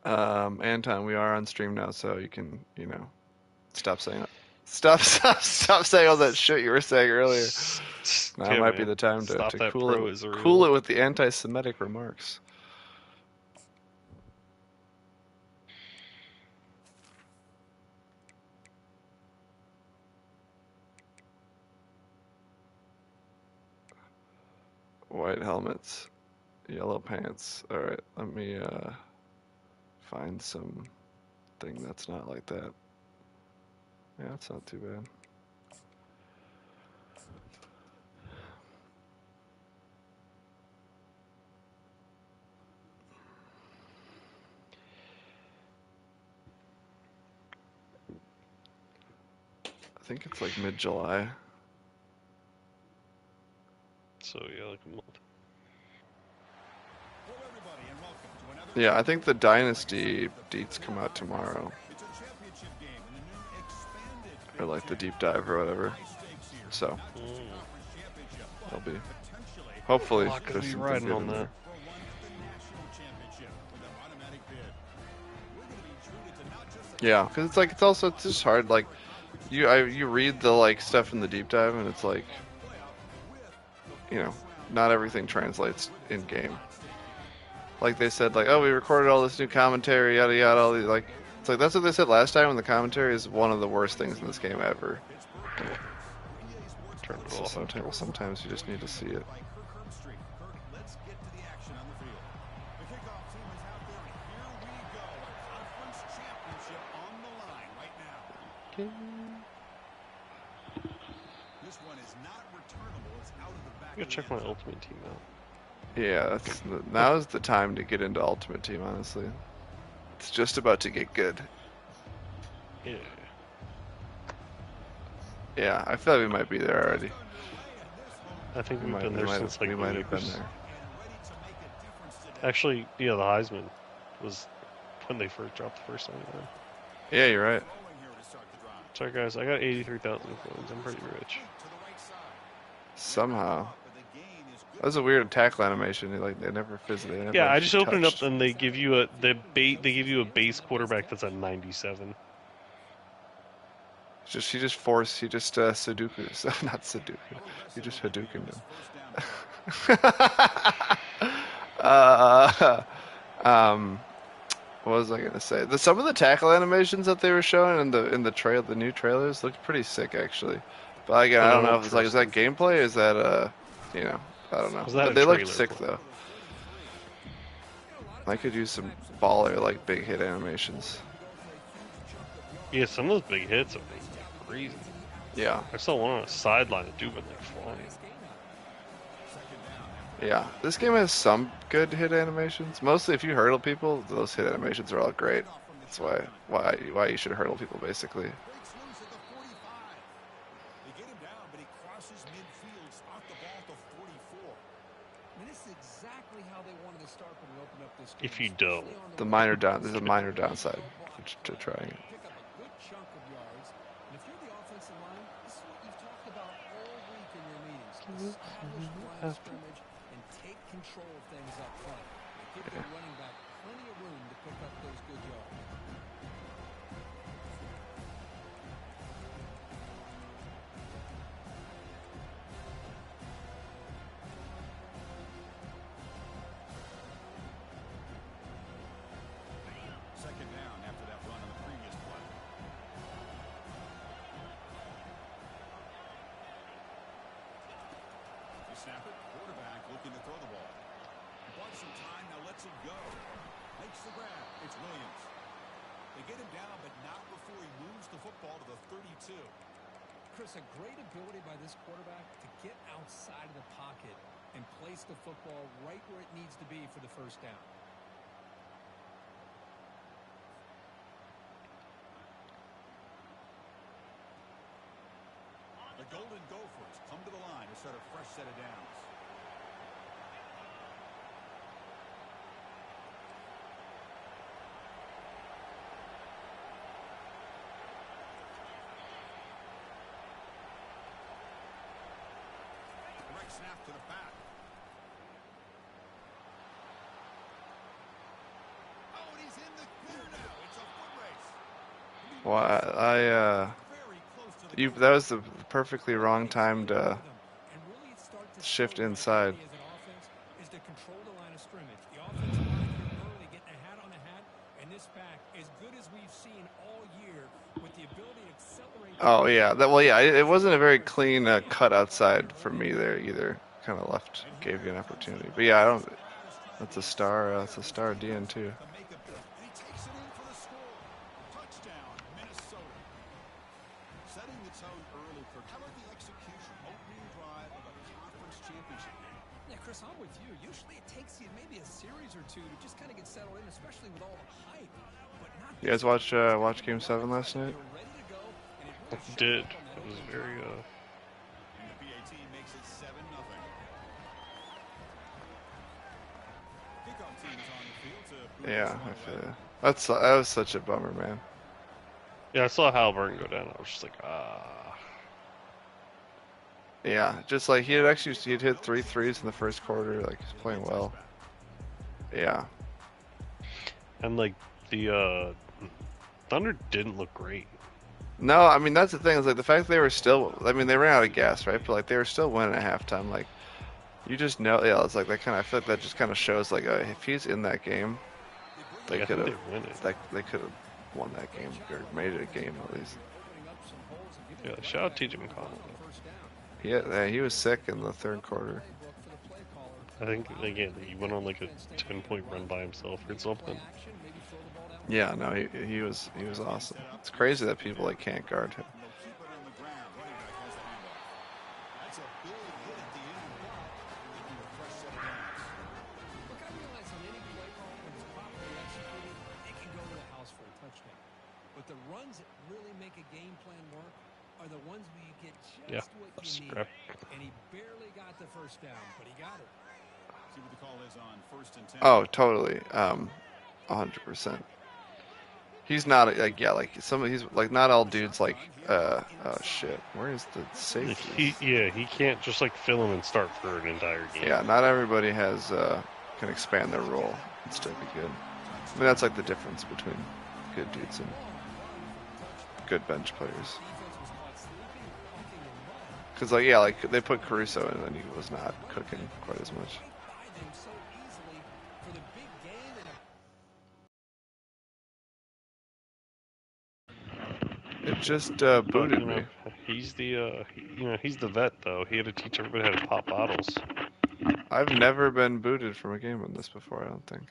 Anton, we are on stream now, so you can, stop saying it. Stop saying all that shit you were saying earlier. Now Yeah, might be man. the time Stop to that cool pro it, is a cool real. it with the anti-Semitic remarks. White helmets, yellow pants. All right, let me find some thing that's not like that. Yeah, it's not too bad. I think it's like mid-July. So yeah, like a month. Yeah, I think the Dynasty deets come out tomorrow. Or like the deep dive or whatever. So, it'll be. Hopefully, Oh, I could there's be something riding good on in that. there. Yeah, because it's just hard. Like, you read the like stuff in the deep dive, and it's like, not everything translates in game. Like they said, like, oh, we recorded all this new commentary, yada yada. All these like, it's like that's what they said last time. And the commentary is one of the worst things in this game ever. Turn it So off afterwards. sometimes you just need to see it. I'm gonna check my ultimate team out. Yeah, now's the time to get into Ultimate Team. Honestly, it's just about to get good. Yeah. Yeah, I feel like we might be there already. I think we've been there since like We the might have been years. there. Actually, yeah, the Heisman was when they first dropped the first time. Yeah, you're right. Sorry guys, I got 83,000 coins. I'm pretty rich. Somehow, that was a weird tackle animation. They never fizzed. They never Yeah, I actually just opened it up touched. and they give you they give you a base quarterback that's at 97. He just Sudoku, not Sudoku. He just Hadoukened him. um, what was I gonna say? Some of the tackle animations that they were showing the new trailers looked pretty sick actually. But again, But I I don't know won't if it's like is trust that them. gameplay? Is that you know, I don't know. Was that But a they looked trailer sick play? though. I could use some baller like big hit animations. Yeah, some of those big hits are like crazy. Yeah. I saw one on a sideline of Dubin like flying. Yeah, this game has some good hit animations. Mostly, if you hurdle people, those hit animations are all great. That's why you should hurdle people, basically. If you don't. There's a minor downside to trying it. Yeah. Snap it, quarterback looking to throw the ball. Bought some time, now lets it go. Makes the grab, it's Williams. They get him down, but not before he moves the football to the 32. Chris, a great ability by this quarterback to get outside of the pocket and place the football right where it needs to be for the first down. The Golden Gophers come to the line to start a fresh set of downs. Direct snap to the back. Oh, and he's in the Well, that was the perfectly wrong time to shift inside. Is to control the line of scrimmage. The offensive line here early getting a hat on a hat, and this back as good as we've seen all year with the ability to accelerate. Oh yeah, it wasn't a very clean cut outside for me there either. Kind of left, gave you an opportunity. But yeah, I don't. That's a star. That's a star DN too. And he takes it in for the score. Touchdown, Minnesota. Setting the tone early, Kirk. How about the execution? Opening drive of a conference championship. Yeah, Chris, I'm with you. Usually it takes you maybe a series or two to just kind of get settled in, especially with all the hype. But not You guys watch Game 7 last night? They're ready to go, and it I really did. showed up on It was that very And the PAT makes it 7-0. Kickoff team is on the field to move Yeah, this I one feel away. ya. That was such a bummer, man. Yeah, I saw Halliburton go down. I was just like, Yeah, just like he'd hit 3 threes in the first quarter. Like he's playing well. Yeah. And like the Thunder didn't look great. No, I mean that's the thing. Is like the fact that they were still. I mean they ran out of gas, right? But like they were still winning at halftime. Like you just know. Yeah, it's like that kind of. I feel like that just kind of shows like if he's in that game, they Like, I could think have. they win it. They could have won that game or made it a game at least. Yeah, shout out TJ McConnell. Yeah, he was sick in the third quarter. I think again he went on like a 10-point run by himself or something. Yeah, no, he was awesome. It's crazy that people like can't guard him. And they'll keep it on the ground. Running back has the handoff. That's a big hit at the end, making a fresh set of downs. Look, I realize on any play call, when it's properly executed, it can go to the house for a touchdown. But the runs that really make a game plan work are the ones where you get just what you need. And he barely got the first down, but he got it. See what the call is on 1st and 10. Oh, totally. 100%. He's not like he's like not all dudes like oh shit. Where is the safety? He can't just like fill him and start for an entire game. Yeah, not everybody has can expand their role and still be good. I mean that's like the difference between good dudes and good bench players. Because like they put Caruso in and he was not cooking quite as much. It just booted me. He's the he's the vet though. He had to teach everybody how to pop bottles. I've never been booted from a game on this before. I don't think.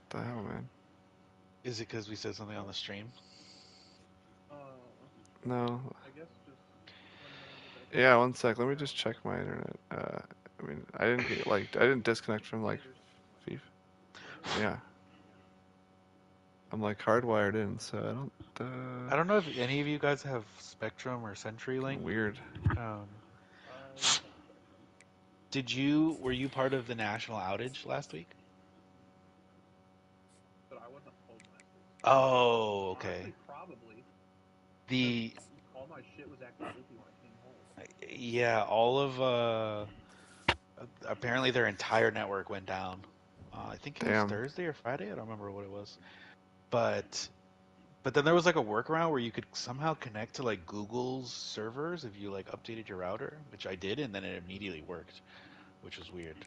What the hell, man? Is it because we said something on the stream? No. Yeah, one sec. Let me just check my internet. I mean, I didn't disconnect from like FIFA. Yeah. I'm like hardwired in, so I don't. I don't know if any of you guys have Spectrum or CenturyLink. Weird. Were you part of the national outage last week? Oh, okay. All my shit was acting goofy when I came home. Yeah, all of apparently their entire network went down. I think it was Thursday or Friday. I don't remember what it was. But then there was like a workaround where you could somehow connect to like Google's servers if you like updated your router, which I did, and then it immediately worked, which was weird.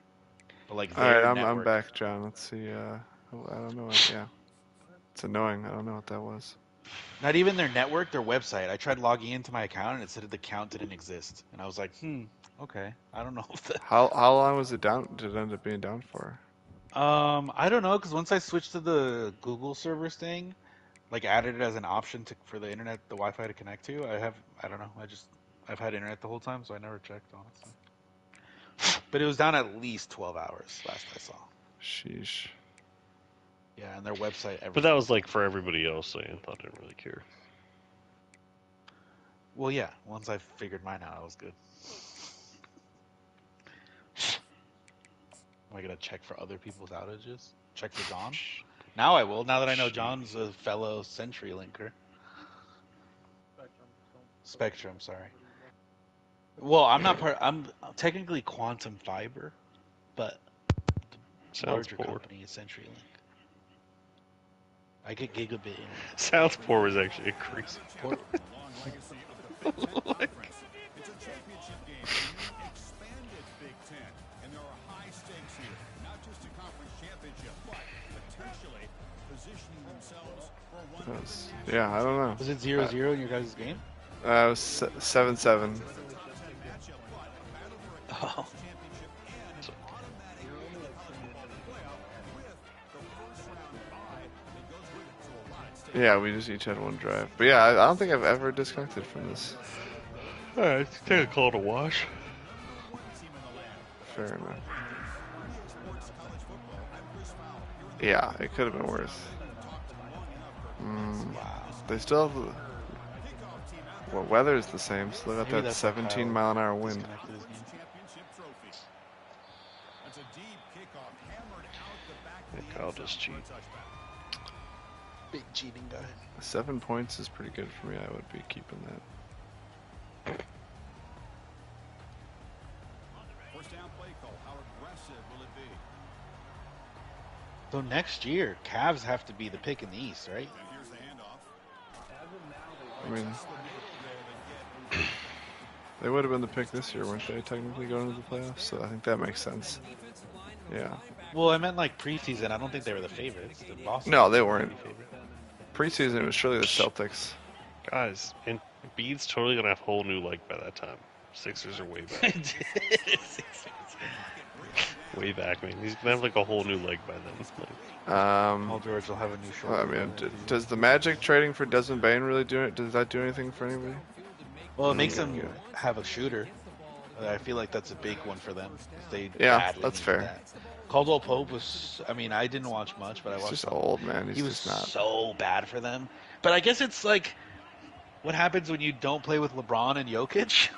But like all right, I'm back, John. Let's see. I don't know. Yeah, it's annoying. I don't know what that was. Not even their network, their website. I tried logging into my account and it said the account didn't exist, and I was like, okay, I don't know. How long was it down? Did it end up being down for? I don't know, because once I switched to the Google servers thing, like added it as an option for the internet, the Wi-Fi to connect to, I don't know, I've had internet the whole time, so I never checked, honestly. But it was down at least 12 hours last I saw. Sheesh. Yeah, and their website. But that was like for everybody else, so I didn't really care. Well, yeah, once I figured mine out, I was good. Am I gonna check for other people's outages? Check for John? Now I will, now that I know John's a fellow CenturyLinker. Spectrum, sorry. Well, I'm technically Quantum Fiber, but the larger company is CenturyLink. I get gigabit. Southport was actually a crazy. Long legacy of the Big Ten Conference. It's a championship game, a new expanded Big Ten, and there are high stakes here. Not just a conference championship, but potentially positioning themselves for one. Yeah, I don't know. Was it 0-0 in your guys' game? It was 7-7. Oh. Yeah, we just each had one drive. But yeah, I don't think I've ever disconnected from this. Alright, take a call to wash. Fair enough. Yeah, it could have been worse. They still have... Well, weather is the same, so they got Maybe that that's why 17-mile-an-hour wind. Disconnected his game. Yeah, Kyle does cheat. Big cheating guy. 7 points is pretty good for me. I would be keeping that. First down play call. How aggressive will it be? So next year, Cavs have to be the pick in the East, right? And here's the handoff. I mean, they would have been the pick this year, weren't they? Technically going into the playoffs, so I think that makes sense. Yeah. Well, I meant like preseason. I don't think they were the favorites. The Boston No, they was weren't. the favorite. Preseason, it was surely the Celtics. Guys, and Embiid's totally gonna have a whole new leg by that time. Sixers are way back. Way back, man. He's gonna have like a whole new leg by then. Paul George will have a new I shoulder. mean, does the Magic trading for Desmond Bain really do it? Does that do anything for anybody? Well, it makes them have a shooter. I feel like that's a big one for them. They Yeah, badly that's need fair. that. Caldwell Pope was, I mean, I didn't watch much, but I He's watched just some. old, man. He's He was just not. so bad for them. But I guess it's like, what happens when you don't play with LeBron and Jokic?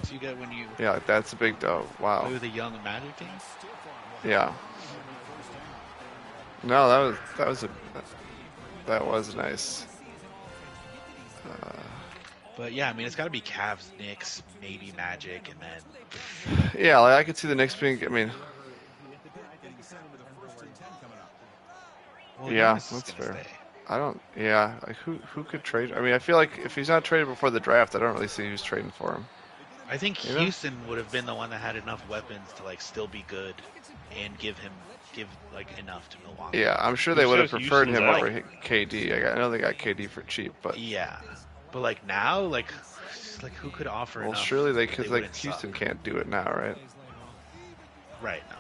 So you get when you Yeah, like, that's a big dough. play Wow. with a young Magic team. Yeah. No, that was nice. But yeah, I mean, it's got to be Cavs, Knicks, maybe Magic, and then Yeah, like I could see the Knicks being. I mean, well, Yeah, Giannis is that's gonna fair. stay. I don't. Yeah, like who could trade? I mean, I feel like if he's not traded before the draft, I don't really see who's trading for him. I think You know? Houston would have been the one that had enough weapons to like still be good and give like enough to Milwaukee. Yeah, I'm sure Who they would have says preferred him Houston's over KD. I know they got KD for cheap, but Yeah, but like now, like who could offer well, enough? surely they that could. Like wouldn't Houston suck? can't do it now, right? Right now.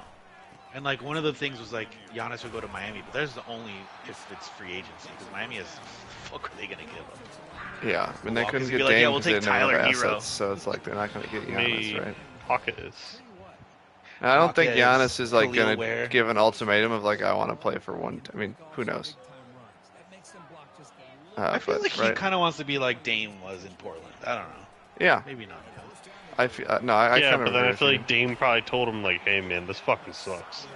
And like one of the things was like Giannis would go to Miami, but there's the only if it's free agency because Miami is fuck are they gonna give him? Yeah, I mean they Well, couldn't 'cause get you'd be like, Dame yeah, we'll because they take didn't have Tyler enough Hero. assets, so it's like they're not going to get Giannis, Maybe right? Pocket is. And I don't think Hawkins, Giannis is like Khalil going Ware. to give an ultimatum of like I want to play for one. I mean, who knows? I feel But, like he right? kind of wants to be like Dame was in Portland. I don't know. Yeah, Maybe not. I feel no. I Yeah, kind of but then I agree feel with like Dame probably told him like, "Hey, man, this fucking sucks."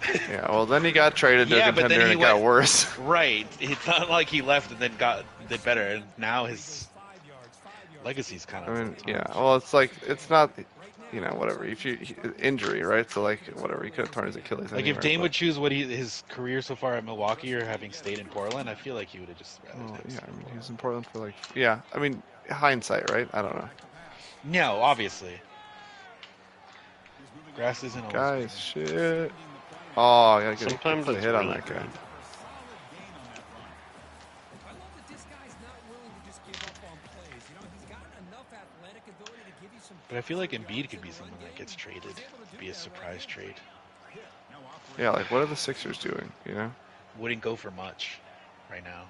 you. Yeah, well then he got traded to Yeah, a but then contender and he it got went- worse. Right. It's not like he left and then did better, and now his legacy's kind I of. mean, yeah. Well, it's like it's not, whatever. If injury, right? So like whatever. He could have torn his Achilles. Like anywhere, if Dame but- would choose what his career so far at Milwaukee or having stayed in Portland, I feel like he would have just rather. Well, stayed. yeah, I mean, he was in Portland for like, yeah. I mean, hindsight, right? I don't know. No, obviously. Grass isn't always. Guys, shit. Oh, I gotta Sometimes put a it's hit on really that guy. good. But I feel like Embiid could be someone that gets traded, be a surprise trade. Yeah, like what are the Sixers doing? You know? Wouldn't go for much right now.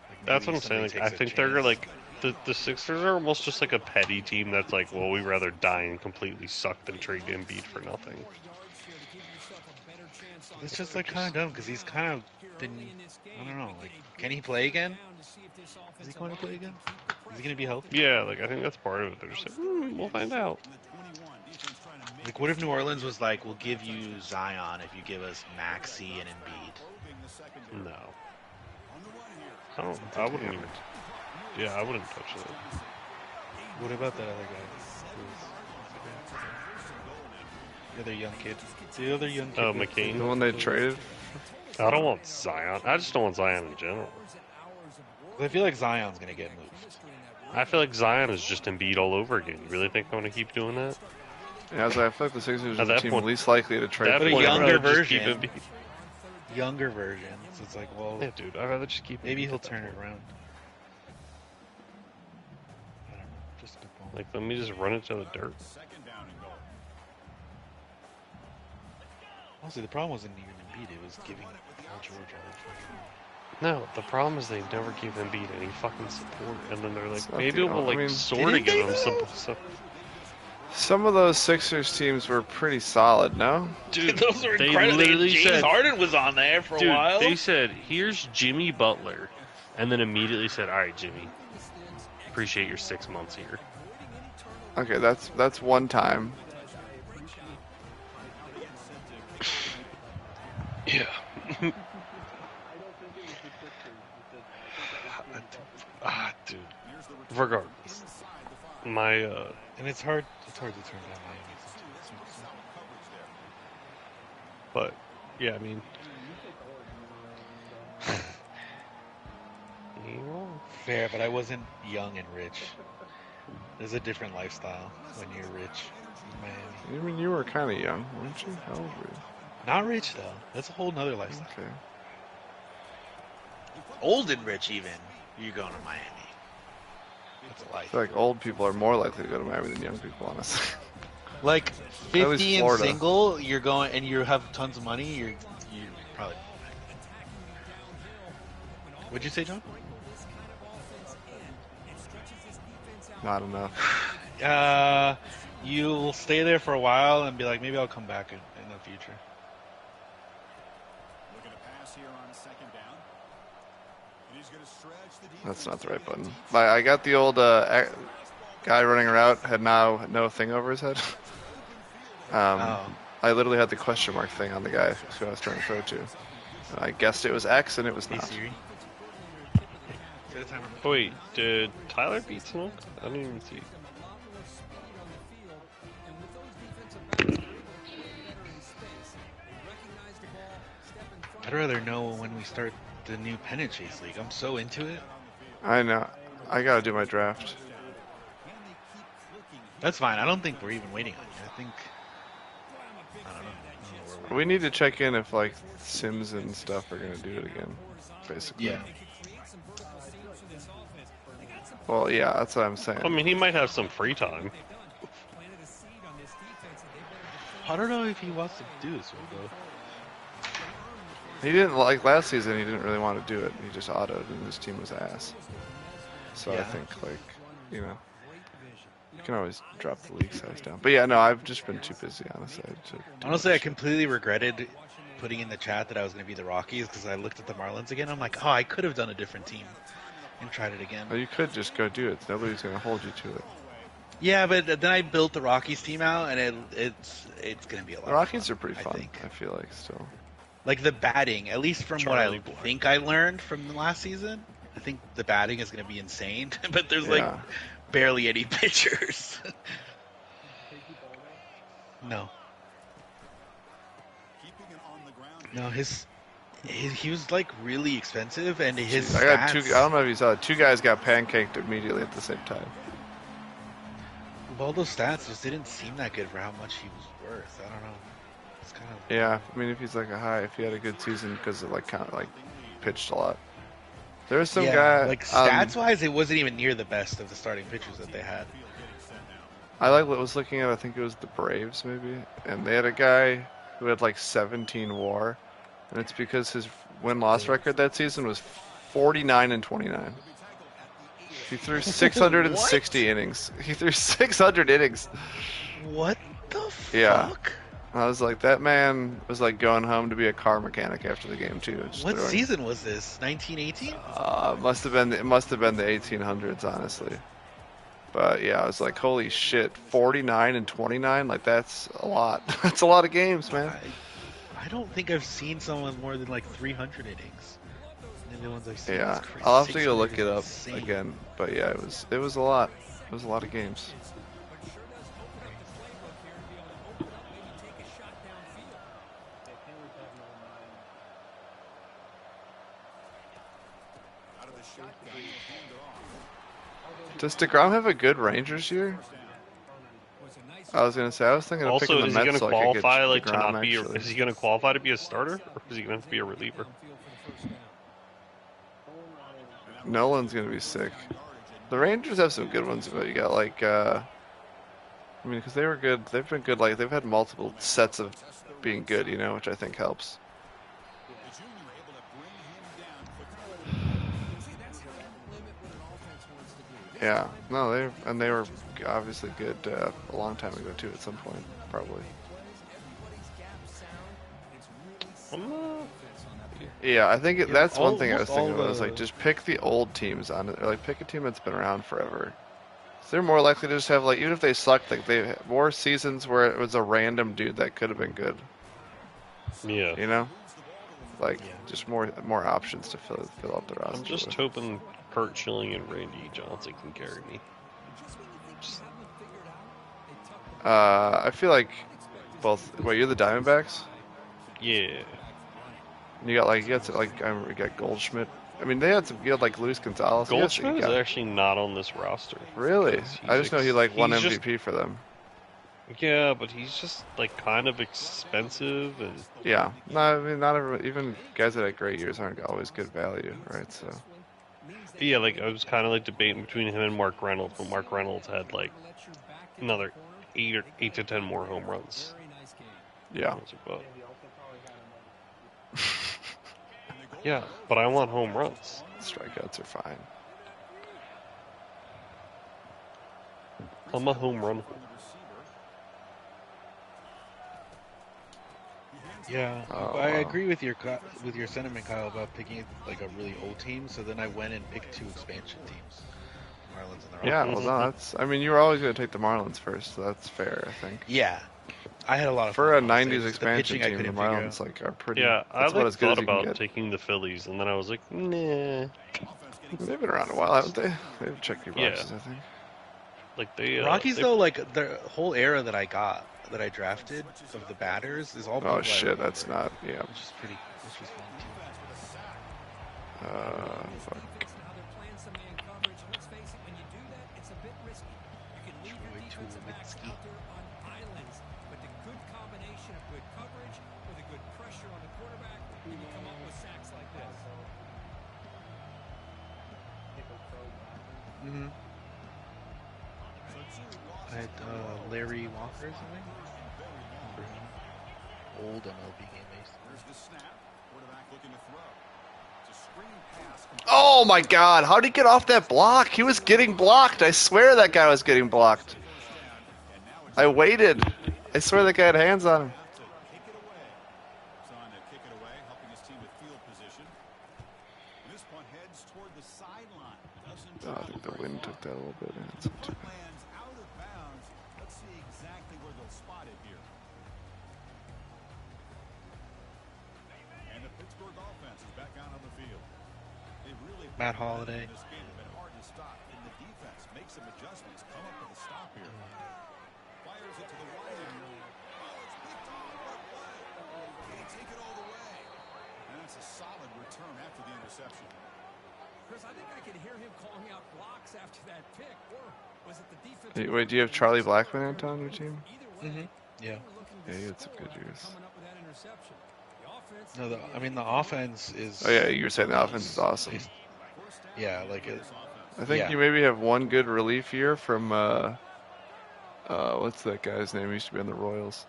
Like, That's maybe what I'm saying. somebody Like, I takes a think they're chance. like the Sixers are almost just like a petty team that's like, well, we'd rather die and completely suck than trade Embiid for nothing. It's just like kind of dumb because he's kind of been. I don't know. Like, can he play again? Is he going to play again? Is he going to be healthy? Yeah, like I think that's part of it. They're just like, we'll find out. Like, what if New Orleans was like, we'll give you Zion if you give us Maxey and Embiid? No, I don't. I wouldn't even. Yeah, I wouldn't touch that. What about that other guy? The other young kid. The other young kid. Oh, The McCain. one they traded. I don't want Zion. I just don't want Zion in general. I feel like Zion's gonna get moved. I feel like Zion is just Embiid all over again. You really think I'm going to keep doing that? Yeah, I feel like the Sixers are At the that team point- least likely to trade. That But a point, I'd younger rather just keep version. Embiid. Younger version. So it's like, well, Yeah, dude, I'd rather just keep maybe Embiid he'll at that turn it point. around. I don't know. Just a ball. Like, let me just run it to the dirt. Second down and goal. Honestly, the problem wasn't even Embiid. It was giving Paul George all the fucking. No, the problem is they never give Embiid any fucking support, and then they're like, It's not maybe the- we'll like I mean, sort of didn't give they him though? some. Some of those Sixers teams were pretty solid, no? Dude, Those were they incredible. literally James said, Harden was on there for a dude, while. they said, here's Jimmy Butler, and then immediately said, all right, Jimmy, appreciate your 6 months here. Okay, that's one time. Yeah. Dude. Regardless, my And it's hard to turn down Miami sometimes. but yeah, I mean, Fair, but I wasn't young and rich. There's a different lifestyle when you're rich in Miami. I mean, you were kind of young, weren't you? How old were Not rich though. That's a whole nother you? lifestyle. Okay. Old and rich even. You're going to Miami. That's a I life. feel like old people are more likely to go to Miami than young people, honestly. Like At least 50 and Florida. single, you're going and you have tons of money. You're probably. What'd you say, John? Not enough. You'll stay there for a while and be like, maybe I'll come back in the future. Looking to pass here on second down. And he's going to stretch the defense. That's not the right button. But I got the old guy running around had now no thing over his head. Oh. I literally had the question mark thing on the guy who I was trying to throw to. And I guessed it was X, and it was Hey not. Siri. Set a timer. oh, wait, did Tyler beat Smoke? I didn't even see. I'd rather know when we start the new pennant chase league. I'm so into it. I know. I gotta do my draft. That's fine. I don't think we're even waiting on you. I think. I don't know. I don't know where we're We need to check in if like Sims and stuff are gonna do it again. Basically. Yeah. Well, yeah, that's what I'm saying. I mean, he might have some free time. I don't know if he wants to do this one though. He didn't like last season. He didn't really want to do it. He just autoed, and his team was ass. So I Yeah. think like, you know, you can always drop the league size down. But yeah, no, I've just been too busy, honestly. To do Honestly, I much. completely regretted putting in the chat that I was going to be the Rockies because I looked at the Marlins again. I'm like, oh, I could have done a different team and tried it again. Well, you could just go do it. Nobody's gonna hold you to it. Yeah, but then I built the Rockies team out, and it's going to be a lot. The Rockies of are pretty I fun. think. I feel like still. Like the batting, at least from what Charlie I boy. think I learned from the last season, I think the batting is going to be insane. But there's like Yeah. barely any pitchers. No, Keeping it on the ground. no, he was like really expensive, and his I got stats, two. I don't know if you saw it. Two guys got pancaked immediately at the same time. all those stats just didn't seem that good for how much he was worth. I don't know. It's kind of Yeah, I mean, if he's like a high, if he had a good season because it like kind of like pitched a lot. There was some guy. like stats wise, it wasn't even near the best of the starting pitchers that they had. I like what was looking at. I think it was the Braves maybe, and they had a guy who had like 17 WAR, and it's because his win-loss record that season was 49 and 29. He threw 660 innings. He threw 600 innings. What the fuck? Yeah. I was like, that man was like going home to be a car mechanic after the game too. Just What throwing- season was this? 1918? It must have been the 1800s, honestly. But yeah, I was like, holy shit, 49 and 29, like that's a lot. That's a lot of games, man. I don't think I've seen someone more than like 300 innings. And the ones I've seen Yeah, is crazy. I'll have to go 600 look is it up insane. again. But yeah, it was a lot. It was a lot of games. Does DeGrom have a good Rangers year? I was gonna say I was thinking of Also, picking the is he going Mets to so I could get qualify like to DeGrom not be? actually. Is he going to qualify to be a starter, or is he going to have to be a reliever? Nolan's gonna be sick. The Rangers have some good ones, but you got like, I mean, because they were good. They've been good. Like they've had multiple sets of being good, you know, which I think helps. Yeah, no, they were obviously good a long time ago too. At some point, probably. Yeah, I think that's one thing I was thinking about. Was like just pick the old teams on it, or like pick a team that's been around forever. So they're more likely to just have like even if they sucked, like they had more seasons where it was a random dude that could have been good. Yeah. You know, like just more options to fill out the roster. I'm just hoping Kurt Schilling and Randy Johnson can carry me. I feel like both. Wait, you're the Diamondbacks? Yeah. You got Goldschmidt. I mean, they had some good like Luis Gonzalez. Goldschmidt is actually not on this roster. Really? I just know he like won MVP for them. Yeah, but he's just like kind of expensive and. Yeah, no, I mean not everyone. Even guys that had great years aren't always good value, right? So. Yeah, like I was kind of like debating between him and Mark Reynolds, but Mark Reynolds had like another 8 to 10 more home runs. Yeah. Yeah, but I want home runs. Strikeouts are fine. I'm a home run. Yeah, I agree with your sentiment, Kyle, about picking like a really old team. So then I went and picked 2 expansion teams, Marlins and the Rockies. Yeah, well, no, that's. I mean, you were always going to take the Marlins first, so that's fair, I think. Yeah, I had a lot of for fun. a '90s expansion team. The Marlins like are pretty. Yeah, I like thought about taking the Phillies, and then I was like, nah. They've been around a while, haven't they? They've checked your boxes, I think. Like they Rockies though, like the whole era that I drafted of the batters is all. Oh shit, that's not. Yeah. Which is fun too. Fuck. Mm-hmm. I had Larry Walker or something. Old MLB game based. Oh my god, how did he get off that block? He was getting blocked. I swear that guy was getting blocked. I waited. I swear that guy had hands on him. Oh, I think the wind took that a little bit. Matt Holliday. That's a solid return after the interception. Chris, I think I could hear him calling out blocks after that pick. Or was it the defense? Wait, do you have Charlie Blackmon on your team? Mm-hmm. Yeah. Yeah, he had some good years. No, the offense is. Oh yeah, you were saying the offense is awesome. Yeah, like it. I think you maybe have one good relief year from what's that guy's name? He used to be on the Royals.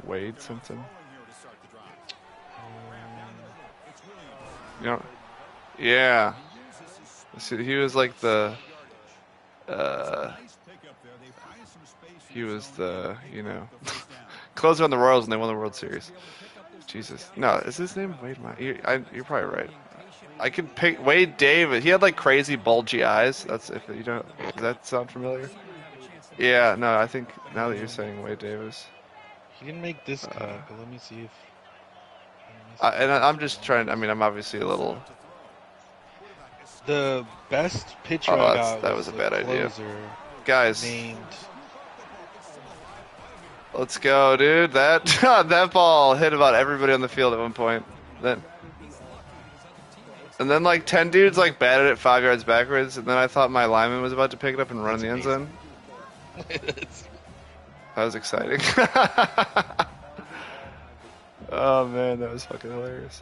Wade something. You know, yeah. See, he was like the. He was the closer on the Royals and they won the World Series. Jesus, no, is his name Wade? You're probably right. I can pick Wade Davis. He had like crazy bulgy eyes. That's if you don't. Does that sound familiar? Yeah, no, I think now that you're saying Wade Davis. He didn't make this cut, but let me see if. I'm just trying. I mean, I'm obviously a little. The best pitcher I got that was a bad idea. Guys. Named. Let's go, dude. That ball hit about everybody on the field at one point. Then. And then like 10 dudes like batted it 5 yards backwards, and then I thought my lineman was about to pick it up and run in the end zone. That was exciting. Oh man, that was fucking hilarious.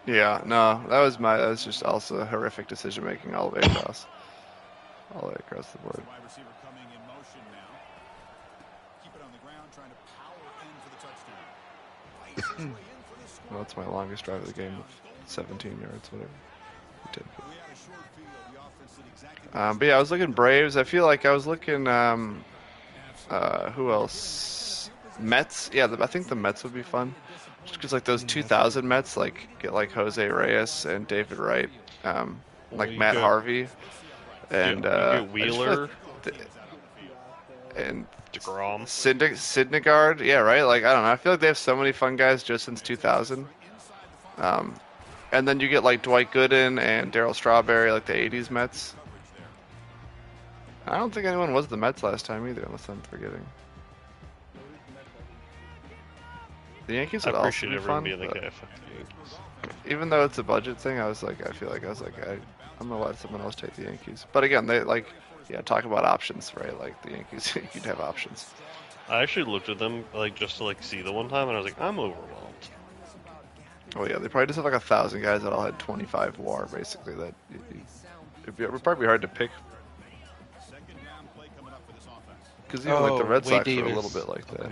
Yeah, no, that was just also horrific decision making all the way across. All the way across the board. Wide receiver coming in motion now. Keep it on the ground, trying to power in for the touchdown. Fights his way in for the score. Well, that's my longest drive of the game, 17 yards, whatever. We had a short field. The offense did exactly But yeah, I was looking Braves. I feel like I was looking, who else? Mets. Yeah, I think the Mets would be fun. Just because like those 2000 Mets, like get like Jose Reyes and David Wright, like Matt Harvey, and you get Wheeler and DeGrom. Syndergaard. Yeah, right. Like I don't know. I feel like they have so many fun guys just since 2000. And then you get like Dwight Gooden and Darryl Strawberry, like the 80s Mets. I don't think anyone was the Mets last time either, unless I'm forgetting. The Yankees would I also appreciate be everyone fun, being like, but yeah, fuck the Yankees. even though it's a budget thing, I feel like I'm gonna let someone else take the Yankees. But again, they like, yeah, talk about options, right? Like the Yankees, you'd have options. I actually looked at them like just to like see the one time, and I was like, I'm overwhelmed. Oh yeah, they probably just have like 1,000 guys that all had 25 WAR basically. That it would probably be hard to pick. Because even like the Red Sox were a little bit like that.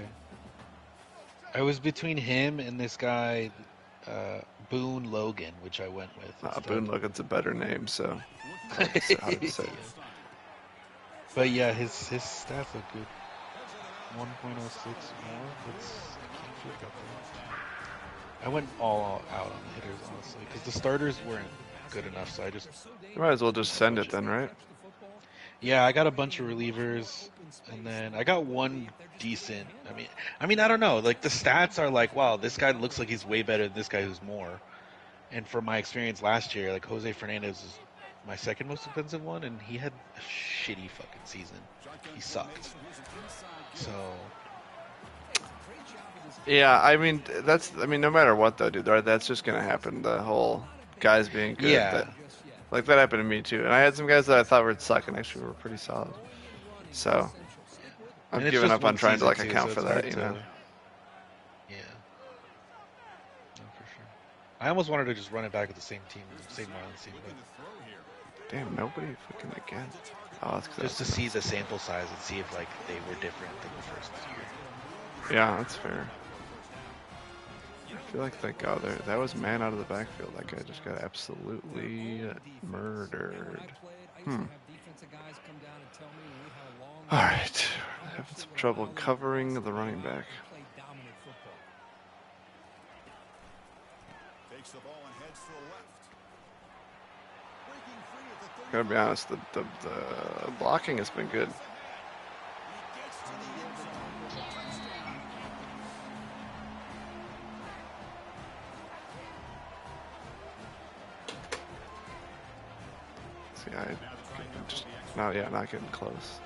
I was between him and this guy, Boone Logan, which I went with. Boone Logan's a better name, so hard to say. But yeah, his stats look good. 1.06 more. I went all out on the hitters, honestly, because the starters weren't good enough, so I just... You might as well just send it then, right? Yeah, I got a bunch of relievers, and then I got one decent. I mean, I don't know. Like, the stats are like, wow, this guy looks like he's way better than this guy who's more. And from my experience last year, like, Jose Fernandez is my second most expensive one, and he had a shitty fucking season. He sucked. So... Yeah, I mean, no matter what though, dude, that's just gonna happen. The whole guys being good. Yeah. Like that happened to me too. And I had some guys that I thought were sucking, actually were pretty solid. So I've given up on trying to like account for that, you know. Yeah. No, for sure. I almost wanted to just run it back with the same team, same Marlins team, but damn, nobody fucking again. Oh, that's just to see the sample size and see if like they were different than the first year. Yeah, that's fair. I feel like that was man out of the backfield. That guy just got absolutely murdered. All right, having some trouble covering the running back. Gotta be honest, the blocking has been good. See, I just not getting close.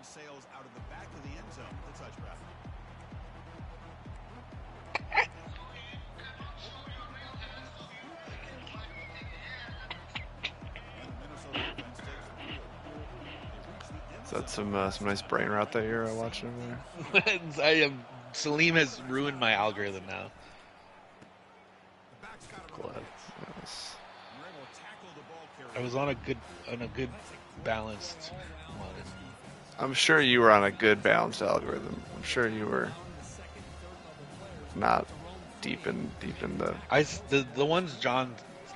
Sails out of the back of the end zone with the touchback. Is that some nice brain route that you're watching over there? Salim has ruined my algorithm now. Glad. Yes. I was on a good balanced one. I'm sure you were on a good balanced algorithm. I'm sure you were not deep in the. The ones John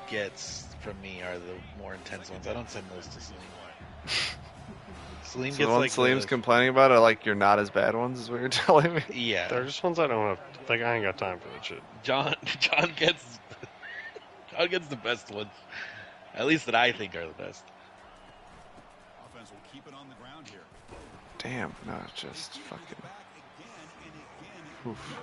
gets from me are the more intense ones. I don't send those to Salim. Salim So gets the ones like Salim's complaining about are like you're not as bad ones, is what you're telling me. Yeah, they're just ones I don't have. Like I ain't got time for that shit. John gets the best ones, at least that I think are the best. Offense will keep it on the ground here. Damn, no, just fucking. Oof.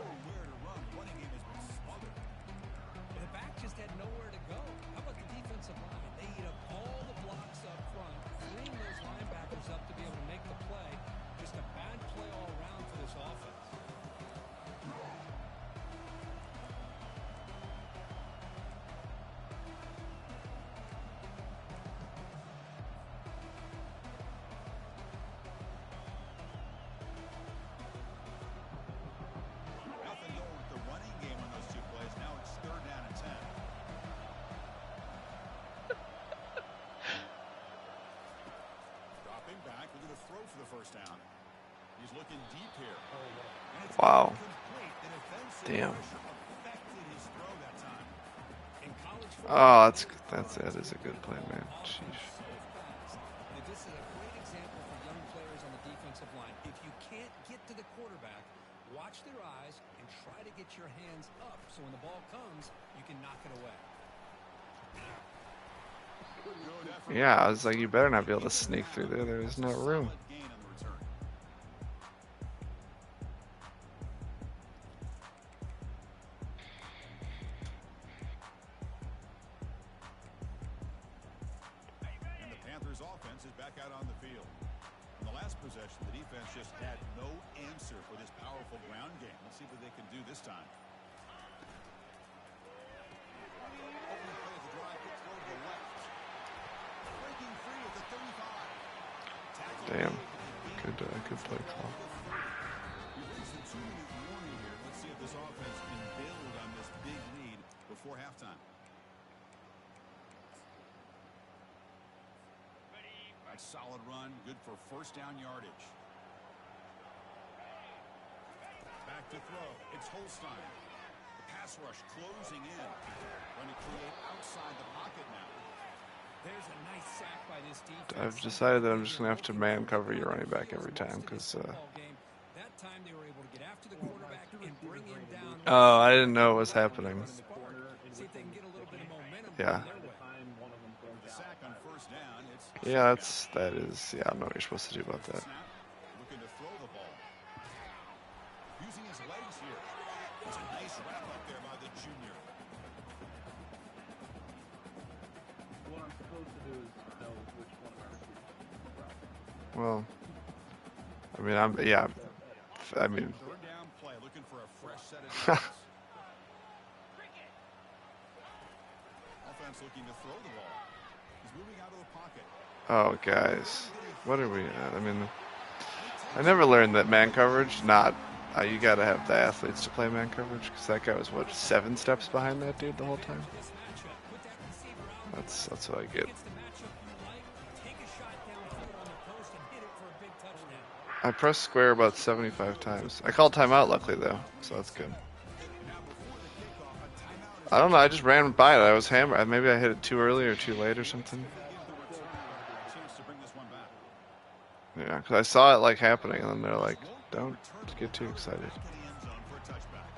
throw for the first down. He's looking deep here. And it's Wow. incomplete. The defensive Damn. pressure affected his throw that time. In college Oh, that is a good play, man. Sheesh. Now, this is a great example for young players on the defensive line. If you can't get to the quarterback, watch their eyes and try to get your hands up so when the ball comes, you can knock it away. Good effort. Yeah, I was like, you better not be able to sneak through there. There's no room. Solid gain on the return. And the Panthers offense is back out on the field. In the last possession, the defense just had no answer for this powerful ground game. Let's see what they can do this time. Opening play of the drive, gets thrown to the left. Breaking free at the 35. Tackle Damn. made. Good play call. We've reached the 2-minute warning here. Let's see if this offense can build on this big lead before halftime. Nice solid run, good for first down yardage. Back to throw. It's Holstein. The pass rush closing in. Going to create outside the pocket now. There's a nice sack by this defense. I've decided that I'm just gonna have to man cover your running back every time because. That time they were able to get after the quarterback and bring him down. Oh, I didn't know it was happening. See if they can get a little bit of momentum Yeah. their way. The sack on first down. It's Yeah, that is. Yeah, I don't know what you're supposed to do about that. snap. Looking to throw the ball. Using his legs here. It's a nice wrap up there by the junior. What I'm supposed to do is know which one of our receivers. Well, I mean, I mean, Third down play. Looking for a fresh set of downs. Offense looking to throw the ball. He's moving out of the pocket. oh, guys, what are we at? I mean, I never learned that man coverage. You got to have the athletes to play man coverage because that guy was what 7 steps behind that dude the whole time. This matchup, put that receiver out. That's what I get. Gets the matchup you like. Take a shot downfield on the post and hit it for a big touchdown. I pressed square about 75 times. I called timeout luckily though, so that's good. I don't know. I just ran by it. I was hammered. Maybe I hit it too early or too late or something. Chance to bring this one back. Yeah, because I saw it like happening, and then they're like, "Don't get too excited." Back in the end zone for a touchback.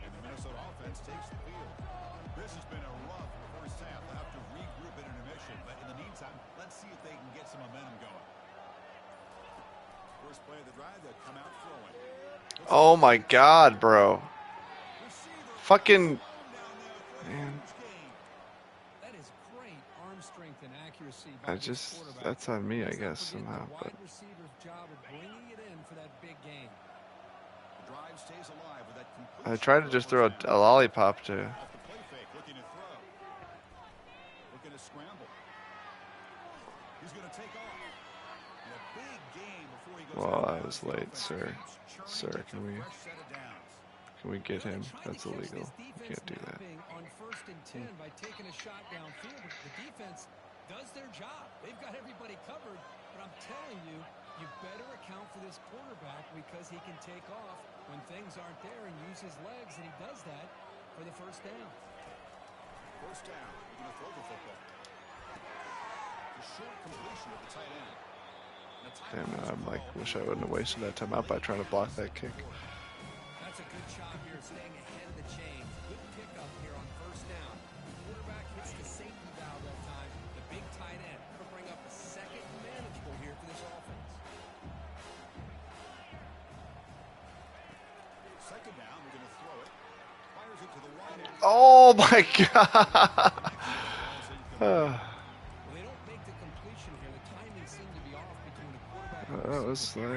And the Minnesota offense takes the field. This has been a rough first half. They'll have to regroup in intermission. But in the meantime, let's see if they can get some momentum going. First play of the drive, they'll come out throwing. Oh my God, bro! Fucking man, That is great arm strength and accuracy I by this just quarterback. that's on me, I Let's not guess forget somehow. the But wide receiver's job of bringing it in for that big game. The drive stays alive with that complete I tried to just throw first a down. lollipop to. Off the play fake, looking to throw. Looking to scramble. He's going to take off. And a big gain before he goes Well, out I of was bounds. The late, offense sir. keeps churning, Sir, gets a can we fresh set of downs. get him? Trying to That's catch illegal. this You defense can't do that. napping on 1st and 10 by taking a shot downfield. But the defense does their job. They've got everybody covered. But I'm telling you, you better account for this quarterback because he can take off when things aren't there and use his legs, and he does that for the first down. First down. He's going to throw the football. The short completion of the tight end. And a Damn, timeout is I'm like, called. wish I wouldn't have wasted that time out by trying to block that kick. That's a good job here staying ahead of the chains. Good pickup here on first down. Quarterback hits the safety valve that time. The big tight end will bring up a second manageable here for this offense. Second down. We're going to throw it. Fires it to the wide end. Oh my God! Well, they don't make the completion here. The timing seemed to be off between the quarterback and the That was receiver.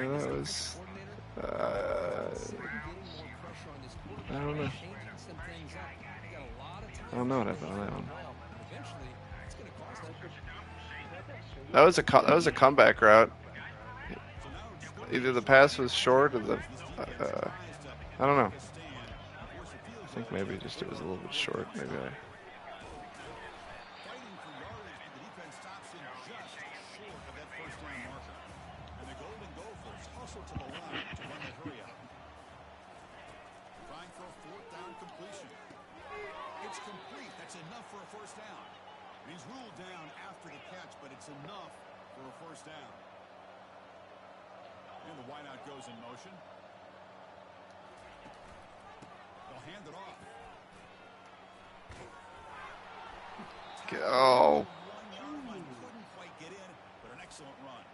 I don't know. I don't know what happened on that one. That was a comeback route. either the pass was short or the I don't know. I think maybe just it was a little bit short. Maybe I. Fighting for yardage, but the defense stops him just short of that first down marker. And the Golden Gophers hustle to the line to run the hurry up. Trying for a fourth down completion. It's complete. That's enough for a first down. And he's ruled down after the catch, but it's enough for a first down. And the wideout goes in motion. They'll hand it off. Oh. 1 yard line, couldn't quite get in, but an excellent run.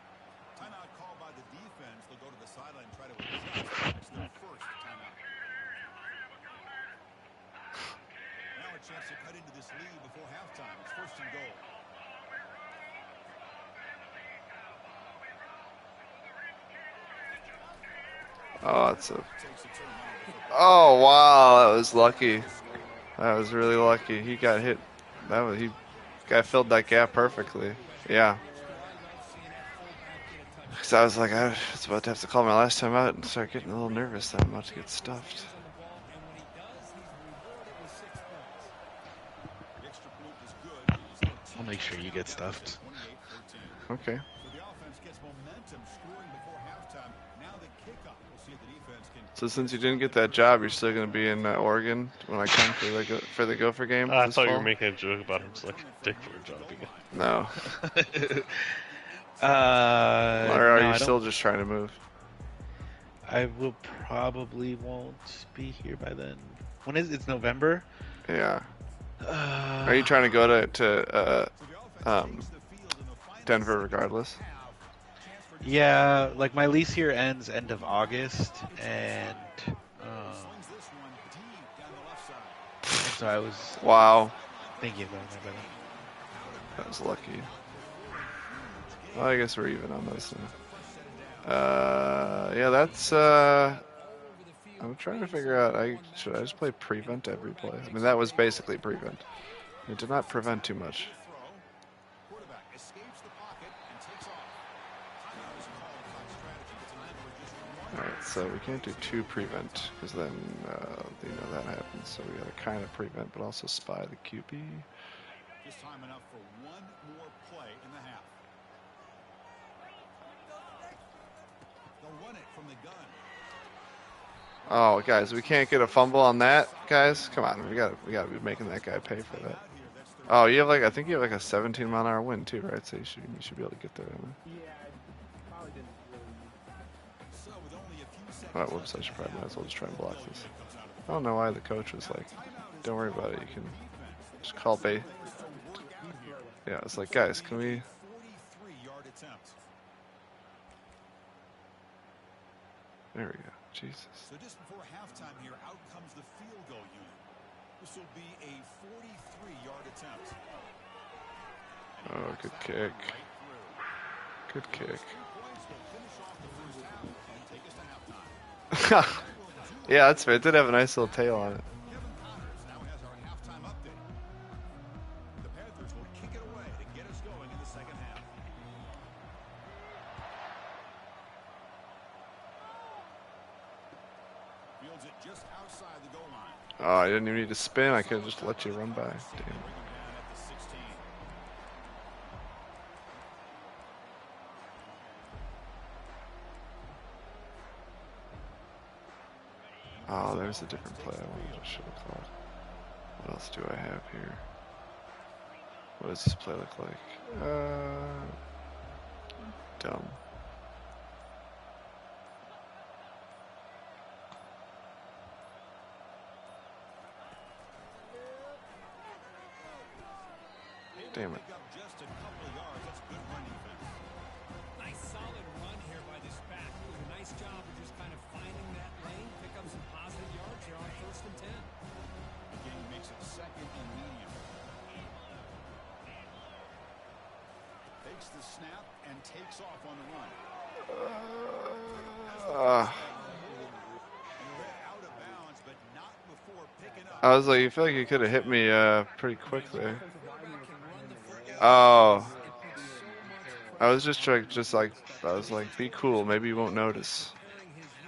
Timeout called by the defense. They'll go to the sideline and try to adjust. It's their first timeout. Now a chance to cut into this lead before halftime. It's first and goal. Oh, that's a. Oh wow, that was lucky. That was really lucky. He got hit. He guy filled that gap perfectly. Yeah. Because I was like, I was about to have to call my last time out and start getting a little nervous that I'm about to get stuffed. I'll make sure you get stuffed. Okay. So since you didn't get that job, you're still going to be in Oregon when I come for the Gopher game. I this thought you fall? were making a joke about him selecting Dick for a job again. No. Or Or are you still just trying to move? I will probably won't be here by then. When is it's November? Yeah. Are you trying to go to Denver regardless? Yeah, like my lease here ends end of August, and so I was Wow. thinking about that. That was lucky. Well, I guess we're even on those now. Yeah, that's. I'm trying to figure out. Should I just play prevent every play? I mean, that was basically prevent. It did not prevent too much. Alright, so we can't do two prevent, because then, that happens. So we gotta kind of prevent, but also spy the QB. Just time enough for one more play in the half. They'll run it from the gun. Oh, guys, we can't get a fumble on that, guys. Come on, we gotta be making that guy pay for that. Oh, you have I think you have like a 17-mile-an-hour wind too, right? So you should be able to get there. Oh, whoops, I should probably might as well just try and block this. I don't know why the coach was like, don't worry about it, you can just call bait. Yeah, it's like, guys, can we... There we go, Jesus. So just before halftime here, out comes the field goal unit. This will be a 43-yard attempt. Oh, good kick. Good kick. Yeah, that's fair. It did have a nice little tail on it. Now has our halftime update. The Panthers will kick it away to get us going in the second half. Fields it just outside the goal line. Oh, I didn't even need to spin. I could have just let you run by. Damn. Oh, there's a different play I should have called. What else do I have here? What does this play look like? Dumb. Damn it. Nice solid run here by this back. It was a nice job of just kind of finding that lane, pick up some positive yards here on 1st and 10. Again, he makes it second and medium. Takes the snap and takes off on the run. Out of bounds, but not before picking up. I was like, you feel like you could have hit me pretty quick there. Oh. I was just trying, I was like, be cool, maybe you won't notice.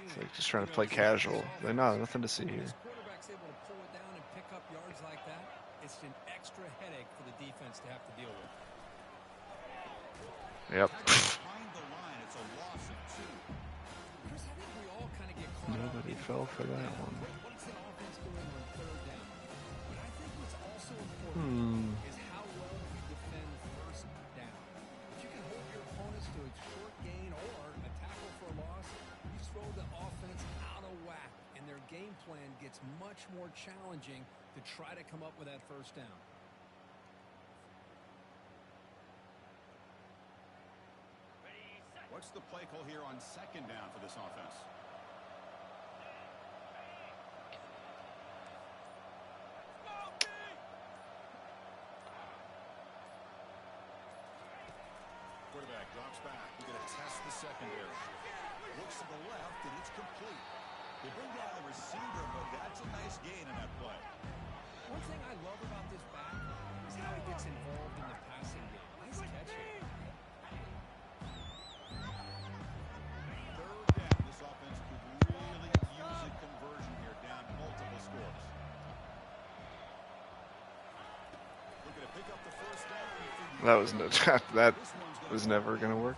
It's like just trying to play casual. Like, no, nothing to see here. This quarterback's able to pull it down and pick up yards like that. It's an extra headache for the defense to have to deal with. Yep. Behind the line, it's a loss of 2. Chris, I think we all kind of get caught up Nobody in fell for that one. what's the offense doing on third down? But I think what's also important is how well you defend first down. If you can hold your opponents to a short gain or a tackle for a loss, you throw the offense out of whack, and their game plan gets much more challenging to try to come up with that first down. What's the play call here on second down for this offense? Quarterback drops back. We're going to test the secondary. Looks to the left, and it's complete. They bring down the receiver, but that's a nice gain in that play. One thing I love about this back is how he gets involved in the passing game. Nice catch here. Third down, this offense could really use a conversion here, down multiple scores. Looking to pick up the first down. That was no, that was never gonna work.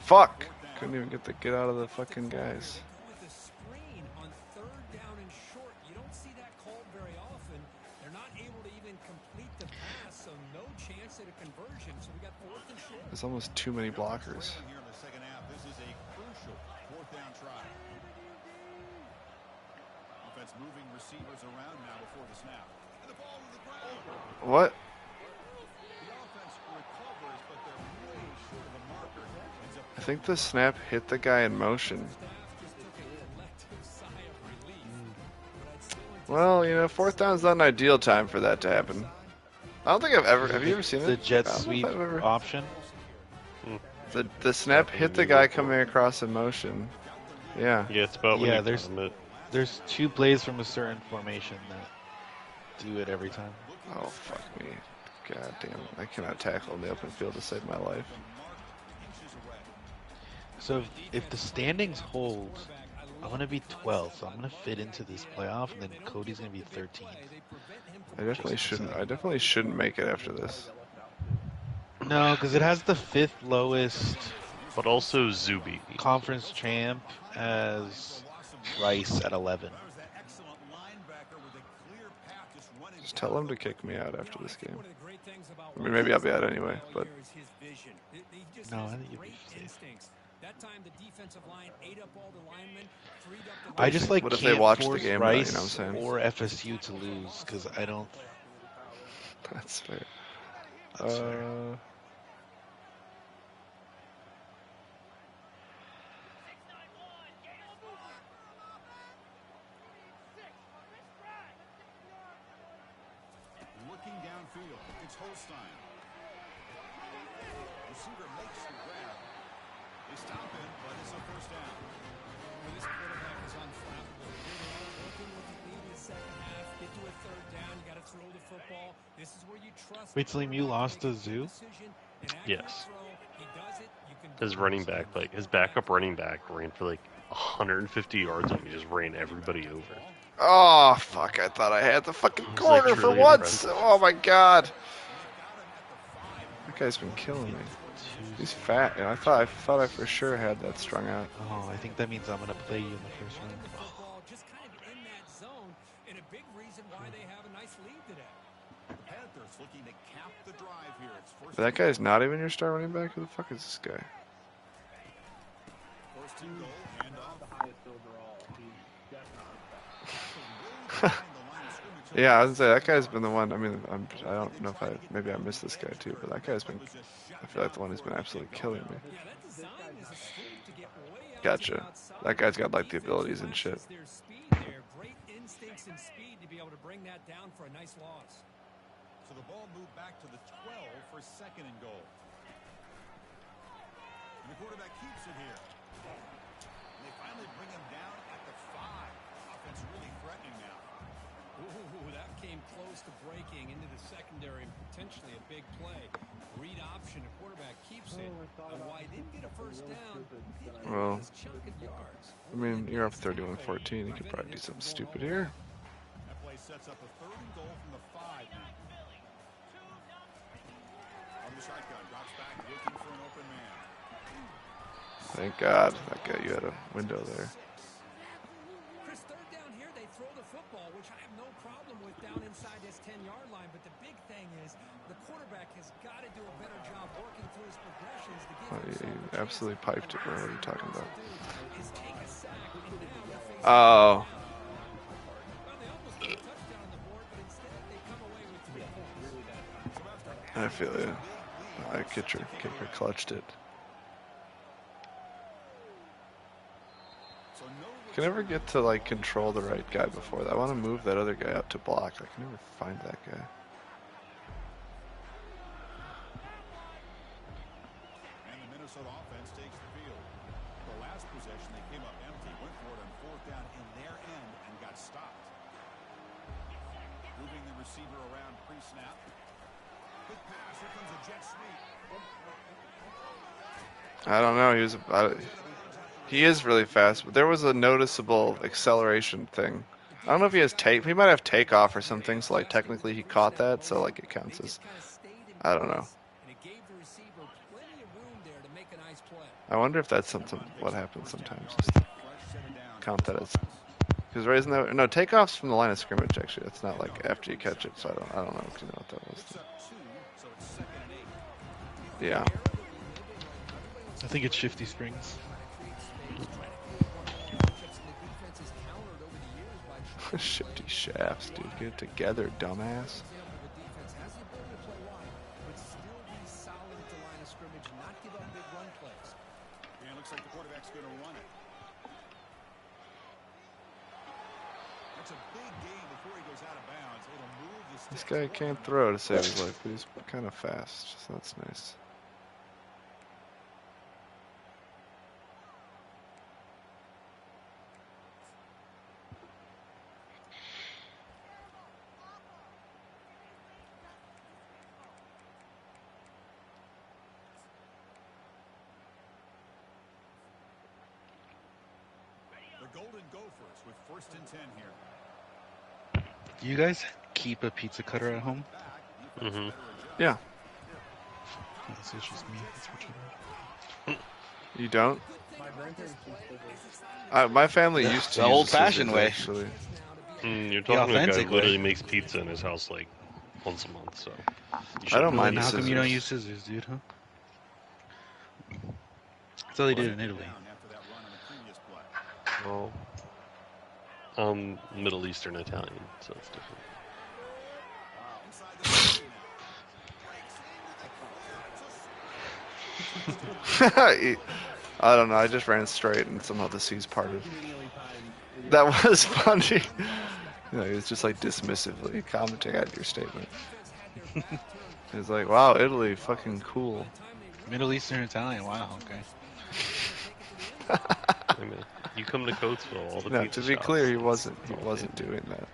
Fuck! Couldn't even get out of the fucking guys. With the screen on third down and short, you don't see that called very often. They're not able to even complete the pass, so no chance at a conversion. So we got fourth and short. There's almost too many blockers. Here in the second half, this is a crucial fourth down try. Offense moving receivers around now before the snap. And the ball to the ground. What? The offense recovers, but they're way short of a marker. Ends up I think the snap hit the guy in motion. Well, you know, fourth down's not an ideal time for that to happen. I don't think I've ever. Have you ever seen it? The jet I don't know if sweep I've ever- option? The snap hit the guy coming across in motion. Yeah. Yeah, it's about when Yeah, you there's- time it. There's 2 plays from a certain formation that do it every time. Oh fuck me. God damn it. I cannot tackle in the open field to save my life. So if the standings hold, I'm going to be 12th, so I'm going to fit into this playoff, and then Cody's going to be 13th. I definitely shouldn't make it after this. No, because it has the 5th lowest But also Zuby. conference champ as Rice at 11. Just tell him to kick me out after this game. I mean, maybe I'll be out anyway, but No, I think you'd be safe. That time the defensive line ate up all the linemen, freed up the I just like What if they can't watch the force game, though, you know Rice what I'm saying? or FSU to lose because I don't. that's fair. That's fair. looking downfield. It's Holstein. Receiver makes the grab. They stop it, but it's a first down. This quarterback is unflappable. Here they are working with the lead in the second half. Get to a third down. You got to throw the football. This is where you trust. Wait, Salim, you lost to Zoo? Yes. He does it. You can His running back, like his backup running back, ran for like 150 yards and he just ran everybody over. Oh fuck! I thought I had the fucking was, corner like, for truly once. impressive. Oh my god! That guy's been killing me. He's fat. And I thought I for sure had that strung out. Oh, I think that means I'm going to play you in the first round. football just kind of in that zone, and a big reason why they have a nice lead today. The Panthers looking to cap the drive here. It's first That guy's not even your star running back. Who the fuck is this guy? first and goal, handoff. The highest overall. He's definitely Yeah, I was gonna say that guy's been the one. I mean, I don't know if maybe I missed this guy too, but that guy's been. I feel like the one who's been absolutely killing me. Yeah, that design is a sweep to get way out Gotcha. to the outside. That guy's got like the abilities and shit. Their speed there, great instincts and speed to be able to bring that down for a nice loss. So the ball moved back to the 12 for second and goal. And the quarterback keeps it here. And they finally bring him down at the 5. Offense really threatening now. Ooh, that came close to breaking into the secondary and potentially a big play. Read option, the quarterback keeps it. While he didn't get a first down, Pitt Well, was chunking yards. I mean, you're up 31-14. You could probably do something stupid here. That play sets up a 3rd and goal from the 5 now. On the shotgun, drops back, looking for an open man. Thank God. That guy, you had a window there. Chris, 3rd down here, they throw the football, which I have no problem with down inside this 10-yard line. But the big thing is the quarterback has got to do a better job working through his progressions to get himself You a chance. absolutely piped it, bro. What are you talking about? Is take a sack, and now they're facing Oh. well, they almost put a touchdown on the board, but instead they come away with 3 points. I feel you. Kicker clutched it. I can never get to like control the right guy before that. I want to move that other guy out to block. I can never find that guy. And the Minnesota offense takes the field. The last possession, they came up empty, went for it on 4th down in their end and got stopped. Moving the receiver around pre-snap. Quick pass, here comes a jet sweep. I don't know. He is really fast, but there was a noticeable acceleration thing. I don't know if he has take. He might have takeoff or something. So like technically he caught that, so like it counts as. I don't know. I wonder if that's something. What happens sometimes? Count that as. Because raising that. No, takeoffs from the line of scrimmage. Actually, that's not like after you catch it. So I don't know if you know what that was. Yeah. I think it's Shifty Springs. Shifty shafts, dude. Get it together, dumbass. And looks like the quarterback's going to run it. That's a big gain before he goes out of bounds. It'll move the This sticks. guy can't throw to save his life, but he's kind of fast, so that's nice. The Golden Gophers with 1st and 10 here. Do you guys keep a pizza cutter at home? Mm-hmm. Yeah. This is just me. That's what you You don't? My grandparents used to My family used to The use old-fashioned scissors, way. Actually. You're talking to a guy authentic who literally way. makes pizza in his house like once a month, so. I don't know. mind Then the how come you don't scissors. use scissors, dude, huh? That's all they did in Italy. Down after that run on the previous play. Well, Middle Eastern Italian, so it's different. Inside the 30 now. I don't know. I just ran straight and somehow the C's parted. conveniently timed. That was funny. He was just like dismissively commenting on your statement. He's like, "Wow, Italy, fucking cool." Middle Eastern Italian. Wow. Okay. I mean, you come to Coatesville, all the No, pizza to be shops, clear, he it's wasn't all good. doing that.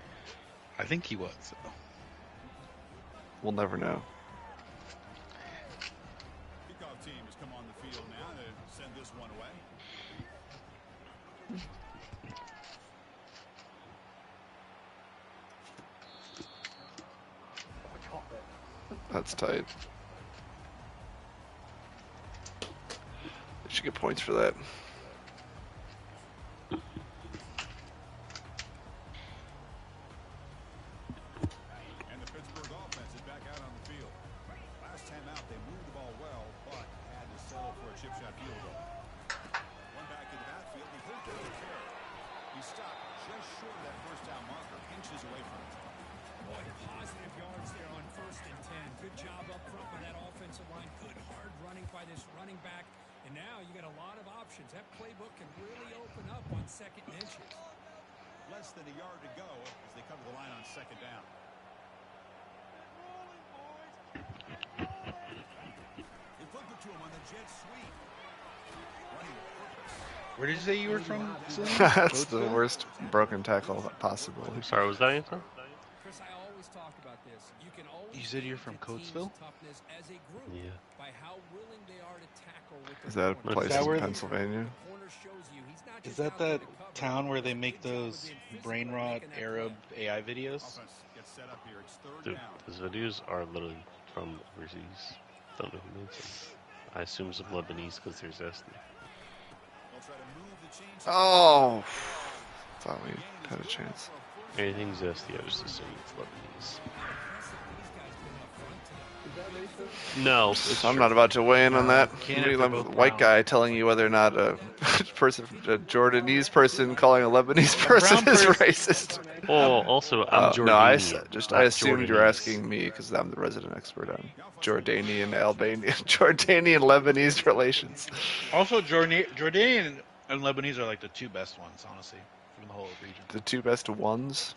I think he was. We'll never know. Kickoff team has come on the field now to send this one away. That's tight. You should get points for that. And the Pittsburgh offense is back out on the field. Last time out, they moved the ball well, but had to settle for a chip shot field goal. One back in the backfield, he hit the carry. He stopped just short of that first down marker, inches away from it. Boy, positive yards there on 1st and 10. Good job up front by that offensive line. Good hard running by this running back. And now you got a lot of options. That playbook can really open up on 2nd and inches. Less than a yard to go as they come to the line on 2nd down. They flipped it to him on the jet sweep. Running with purpose. Where did you say you were from, Celine? That's the worst broken tackle possible. Sorry, was that anything? Chris, I always talk about this. You can always You said you're from Coatesville? Yeah. Is that a place that in where- Pennsylvania? Is that that town where they make those brain rot Arab AI videos? Offense gets set up here. It's third Dude, down. those videos are literally from overseas. Don't know who made them. I assume some Lebanese because they're zesty. They'll try to move the chains. Oh, thought we had a chance. Anything zesty, I just assume it's Lebanese. Is that racist? No, it's I'm true. not about to weigh in on that. Can't if I'm they're a both white brown. guy telling you whether or not a Jordanese person calling a Lebanese person brown is person- racist. Oh, also, I'm Jordanian. No, I not assumed you're Jordanese. asking me because I'm the resident expert on Jordanian, Albanian, Jordanian Lebanese relations. Also, Jordanian and Lebanese are like the two best ones, honestly, from the whole region. The two best ones.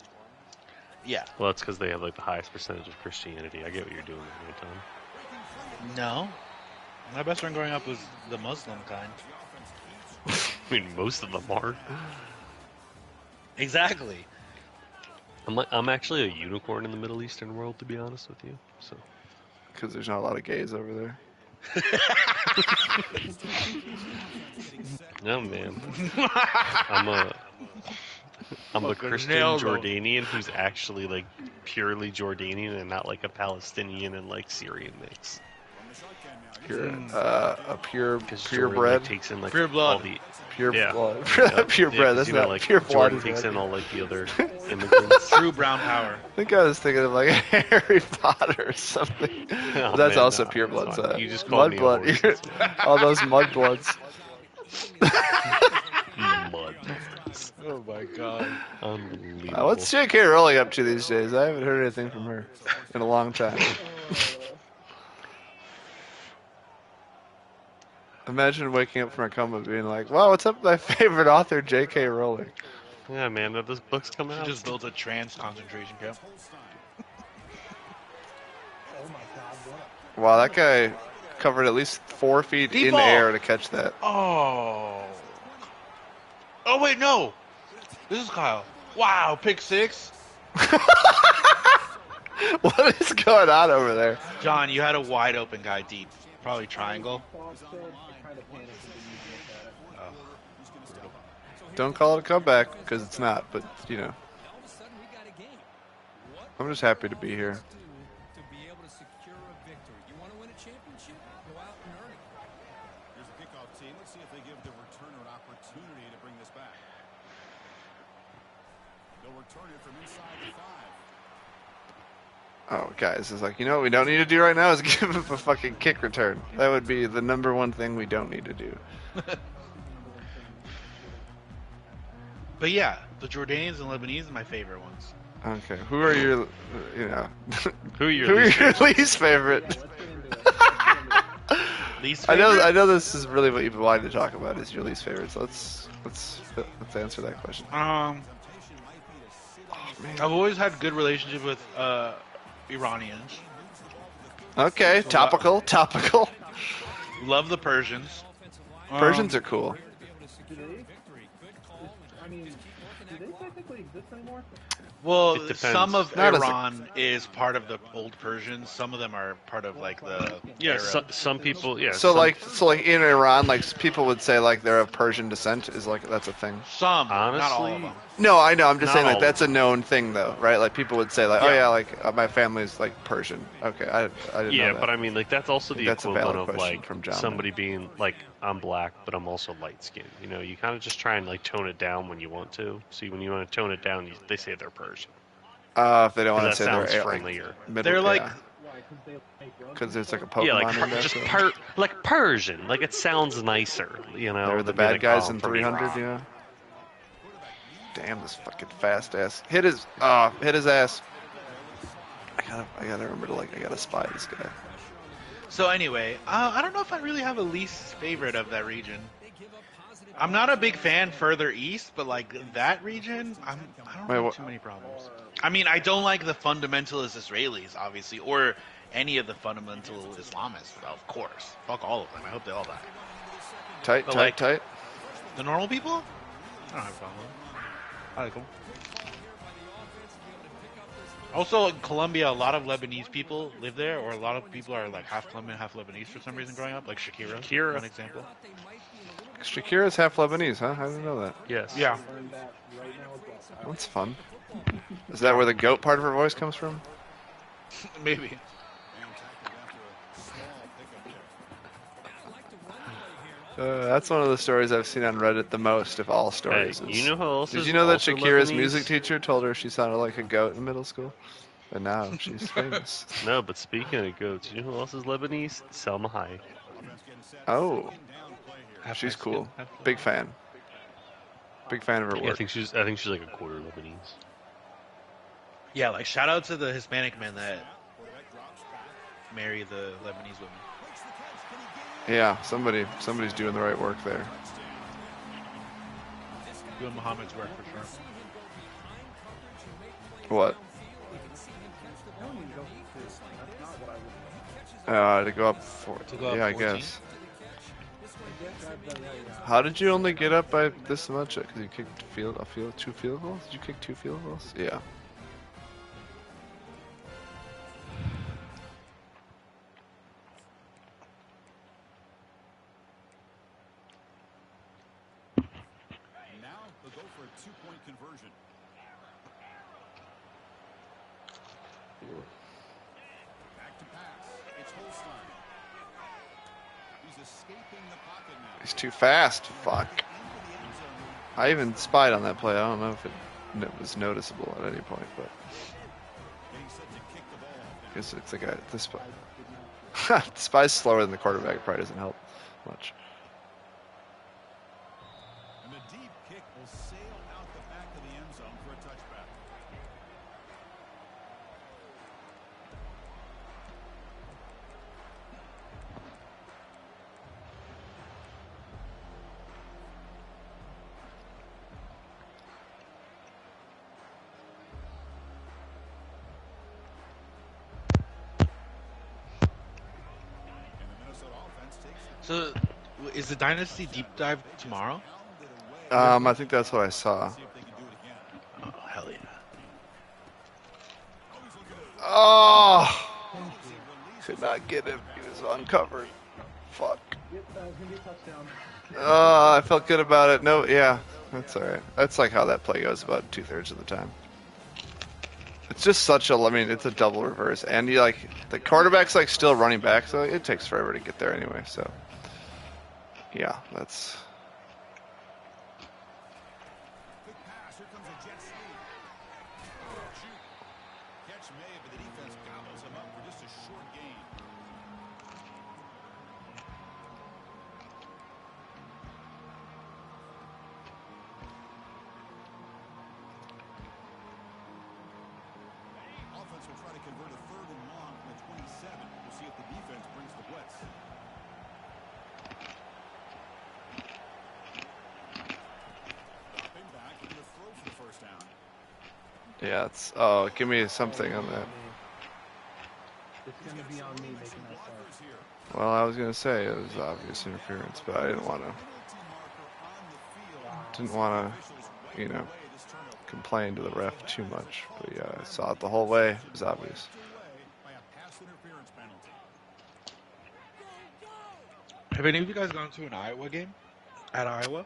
Yeah. Well, that's because they have like the highest percentage of Christianity. I get what you're doing there, Tom. No. My best friend growing up was the Muslim kind. I mean, most of them are. Exactly. I'm actually a unicorn in the Middle Eastern world, to be honest with you. So Because there's not a lot of gays over there. no, man. I'm a Fucking Christian nailed him. Jordanian who's actually like purely Jordanian and not like a Palestinian and like Syrian mix. You're a Because purebred. like, takes in like Pure blood. all the Pure yeah. blood. Yeah, Purebred. 'cause, That's you know, not like pure blood. Jordan is takes red. in all like the other immigrants. True brown power. I think I was thinking of like Harry Potter or something. Oh, That's man, also no, pure it's blood. fine. So You just called mud me a blood. horse. All those mud bloods. Mud. Oh my god. Unbelievable. What's J.K. Rowling up to these days? I haven't heard anything from her in a long time. Imagine waking up from a coma being like, wow, what's up with my favorite author, J.K. Rowling? Yeah, man, that this book's coming She out. just built a trans concentration camp. Oh my god, what Wow, that guy covered at least 4 feet Deep in ball. air to catch that. Oh. Oh wait, no. This is Kyle. Wow, pick six. What is going on over there? John, you had a wide open guy deep. Probably triangle. I kind of panicked and didn't even look at it. Oh. Don't call it a comeback, because it's not, but, you know. I'm just happy to be here. To be able to secure a victory. You want to win a championship? Go out and earn it. Here's the kickoff team. Let's see if they give the returner an opportunity to bring this back. They'll return it from inside the 5. Oh, guys, it's like, you know what we don't need to do right now is give him a fucking kick return. That would be the number one thing we don't need to do. But yeah, the Jordanians and Lebanese are my favorite ones. Okay, who are your, you know, Who are your who are least your favorite? least favorite? Let's get into it. Let's get into it. Least I favorite? know this is really what you've been wanting to talk about is your least favorite. So let's answer that question. Um, Oh, man. I've always had good relationship with Iranians. Okay, topical. Love the Persians. Persians are cool. Do they? I mean, do they technically exist anymore? Well, It depends. some of Not as a- Iran is part of the old Persians. Some of them are part of like the Yeah, Arab. some people. Yeah. So some, like in Iran, like people would say like they're of Persian descent is like that's a thing. Some, not all of Honestly, them. No, I know. I'm just Not saying all like of that's a known thing though, right? Like people would say like, oh Yeah. yeah, like my family's like Persian. Okay, I didn't yeah, know that. but I mean, like that's also the That's a equivalent valid of question like from John. somebody being like, I'm black, but I'm also light skinned. You know, you kind of just try and like tone it down when you want to. See, when you want to tone it down, they say they're Persian. If they don't want That to say sounds they're friendlier. They're like- Why? Because they make drugs? because there's like a Pokemon Yeah, like in there. just so like Persian. Like it sounds nicer. You know, they're the than being bad like, guys oh, I'm in from 300. Iran. You know. Damn, this fucking fast ass hit his ass. I gotta remember to I gotta spy this guy. So anyway, I don't know if I really have a least favorite of that region. I'm not a big fan further east, but like that region, I don't Wait, have what- too many problems. I mean, I don't like the fundamentalist Israelis, obviously, or any of the fundamental Islamists, of course. Fuck all of them. I hope they all die. Tight. The normal people? I don't have a problem. I like them. Also, in Colombia, a lot of Lebanese people live there, or a lot of people are like half Colombian, half Lebanese for some reason growing up. Like Shakira. one example. Shakira's half Lebanese, huh? I didn't know that. Yes. Yeah. Learned that right now as well. That's fun. Is that where the goat part of her voice comes from? Maybe. And tackled after a small pickup there. That's one of the stories I've seen on Reddit the most of all stories. Hey, is- you know who else Did is you know that also Shakira's Lebanese? music teacher told her she sounded like a goat in middle school? And now she's famous. No, but speaking of goats, you know who else is Lebanese? Selma Hayek. Offense getting set. Oh, Second down play here. Half she's Mexican, cool. half Lebanese. Big fan. Big fan of her Yeah, I work. think she's like a quarter Lebanese. Yeah, like shout out to the Hispanic men that marry the Lebanese women. Yeah, somebody's doing the right work there. Doing Muhammad's work for sure. What? I don't even go for this. That's not what I would. To go up four. To go up Yeah, I 14? guess. How did you only get up by this much? Because you kicked two field goals? Did you kick 2 field goals? Yeah. Now they'll go for a 2-point conversion. Back to pass. It's Holstein. He's escaping the pocket now. He's too fast. Fuck. Into the end zone. I even spied on that play. I don't know if it was noticeable at any point, but Getting set to kick the ball off now. I guess it's like the spy. The spy's slower than the quarterback. Probably doesn't help much. And the deep kick will sail out the back of the end zone for a touchback. And the Minnesota offense takes it. So, is the Dynasty deep dive tomorrow? I think that's what I saw. See if they can do it again. Oh, hell yeah. Oh! Could not get him. He was uncovered. Fuck. Yep, that was gonna be a touchdown. Oh, I felt good about it. No, yeah, that's all right. That's like how that play goes about 2/3 of the time. It's just such a. I mean, it's a double reverse, and you like the quarterback's like still running back, so it takes forever to get there anyway. So, yeah, that's. Quick pass. Here comes a jet sweep. Shoot. Catch made, but the defense gobbles him up for just a short gain. Offense will try to convert a 3rd and long from the 27. We'll see if the defense brings the blitz. Dropping back, looking to throw for the first down. Yeah, it's. Oh, give me something on that. It's gonna be on me making that start. Blockers here. Well, I was gonna say it was obvious interference, but I didn't want to. Penalty marker on the field. Didn't want Officials to, you waving know, away this turnover. complain to the ref too much. But yeah, I saw it the whole way. It was obvious. Away by a pass interference penalty. Have any of you guys gone to an Iowa game? At Iowa?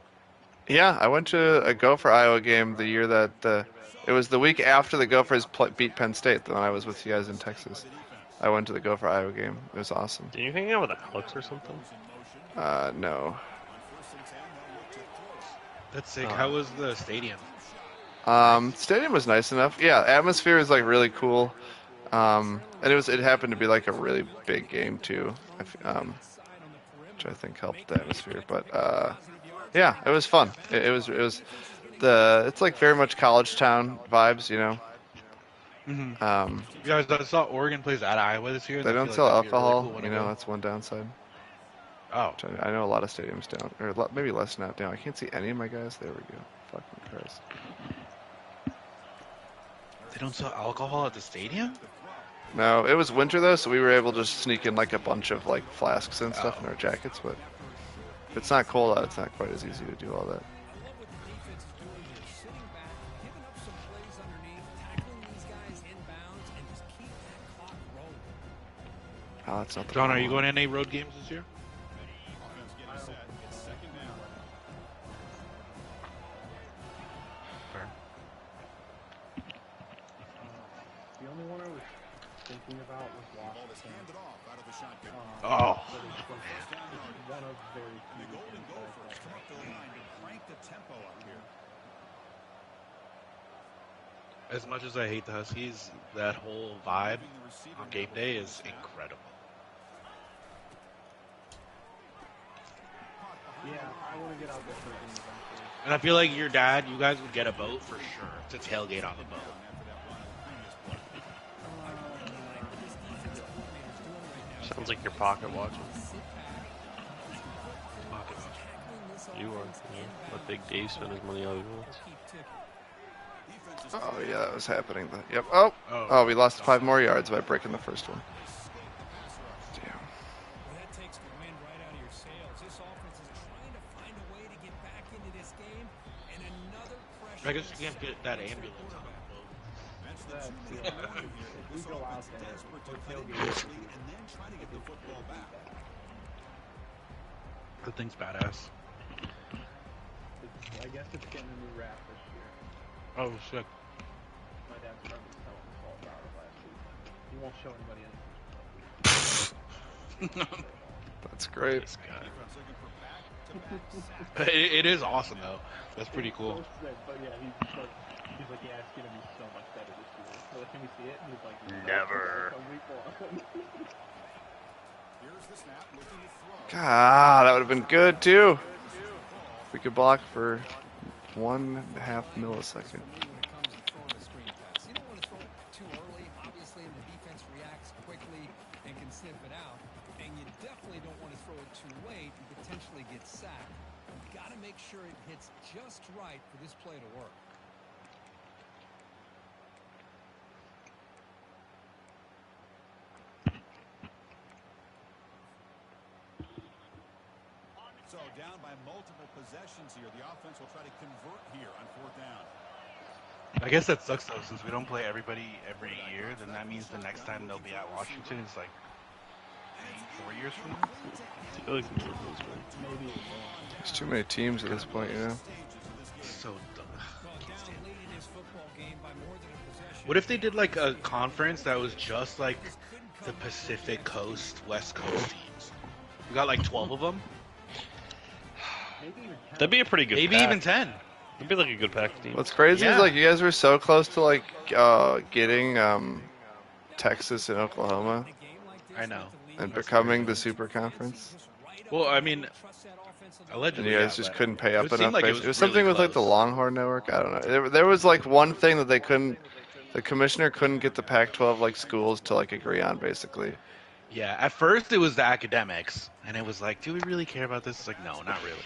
Yeah, I went to a Gopher Iowa game the year that it was the week after the Gophers beat Penn State. When I was with you guys in Texas, I went to the Gopher Iowa game. It was awesome. Did you hang out with Alex or something? No. That's sick. Oh. How was the stadium? Stadium was nice enough. Yeah, atmosphere was like really cool. And it happened to be like a really big game too. Which I think helped the atmosphere. But yeah, it was fun. It was it's like very much college town vibes, you know. Mm-hmm. You guys, I saw Oregon plays at Iowa this year. and They I feel don't like sell that'd be a really alcohol, cool one you to know. go. That's one downside. Oh, Which I know a lot of stadiums don't, or maybe less now down. I can't see any of my guys. There we go. Fucking Christ. they don't sell alcohol at the stadium? No, it was winter though, so we were able to just sneak in like a bunch of like flasks and stuff in our jackets. But if it's not cold out, it's not quite as easy to do all that. Oh, that's not the John, are wrong you one. going to any road games this year? Offense getting set. It's second down. Fair. The only one I was thinking about was Ball is Washington. handed off out of the shotgun. Oh, But it's just First down yardage. one of very And few the Golden things that I Gophers come up the line to crank the tempo up here. as much as I hate the Huskies, that whole vibe on game day is incredible. Yeah, I want to get out there for a game eventually. And I feel like your dad, you guys would get a boat for sure to tailgate on the boat. Sounds like you're pocket watching. You are. Yeah. Let Big Dave spend his money all he wants. Oh, yeah, that was happening. Yep. Oh, we lost 5 more yards by breaking the first one. Damn. Well, that takes the wind right out of your sails. This offense is trying to find a way to get back into this game, and another pressure. I guess you can't get that ambulance on the boat. That's the if we go out there, we're tailgating And then try to get the football back. The thing's badass. I guess it's getting a new wrap this year. Oh shit. My dad's friend was telling us all about it last week. He won't show anybody anything. That's great. This guy. Defense looking for back-to-back sacks. It is awesome though. That's pretty cool. So sick, but yeah, he's like, yeah, it's gonna be so much better this year. So like, can we see it? And he's like, Never. "No, week one." Here's the snap, looking to throw. God, that would have been good too. If we could block for 1.5 millisecond. When it comes to throwing a screen pass, you don't want to throw it too early, obviously, and the defense reacts quickly and can sniff it out. And you definitely don't want to throw it too late and potentially get sacked. You've got to make sure it hits just right for this play to work. So down by multiple possessions here. The offense will try to convert here on 4th down. I guess that sucks though, since we don't play everybody every year. Then that means the next time they'll be at Washington is like 4 years from now. I feel like we should lose, man. There's too many teams at this point, you know. So dumb. Well, down late in this football game by more than a possession. What if they did like a conference that was just like the Pacific Coast, West Coast teams? We got like 12 of them, That'd be a pretty good maybe pack. even 10. It'd be like a good pack team. What's crazy Yeah. is like you guys were so close to like getting Texas and Oklahoma I know. and becoming the super conference, Well, I mean, and allegedly, you guys yeah, just but couldn't pay it up seemed enough. like It was really something with like the close. Longhorn Network. I don't know. There was like one thing that they couldn't. The commissioner couldn't get the Pac-12 like schools to like agree on, basically. Yeah, at first it was the academics, and it was like, do we really care about this? It's like, no, not really.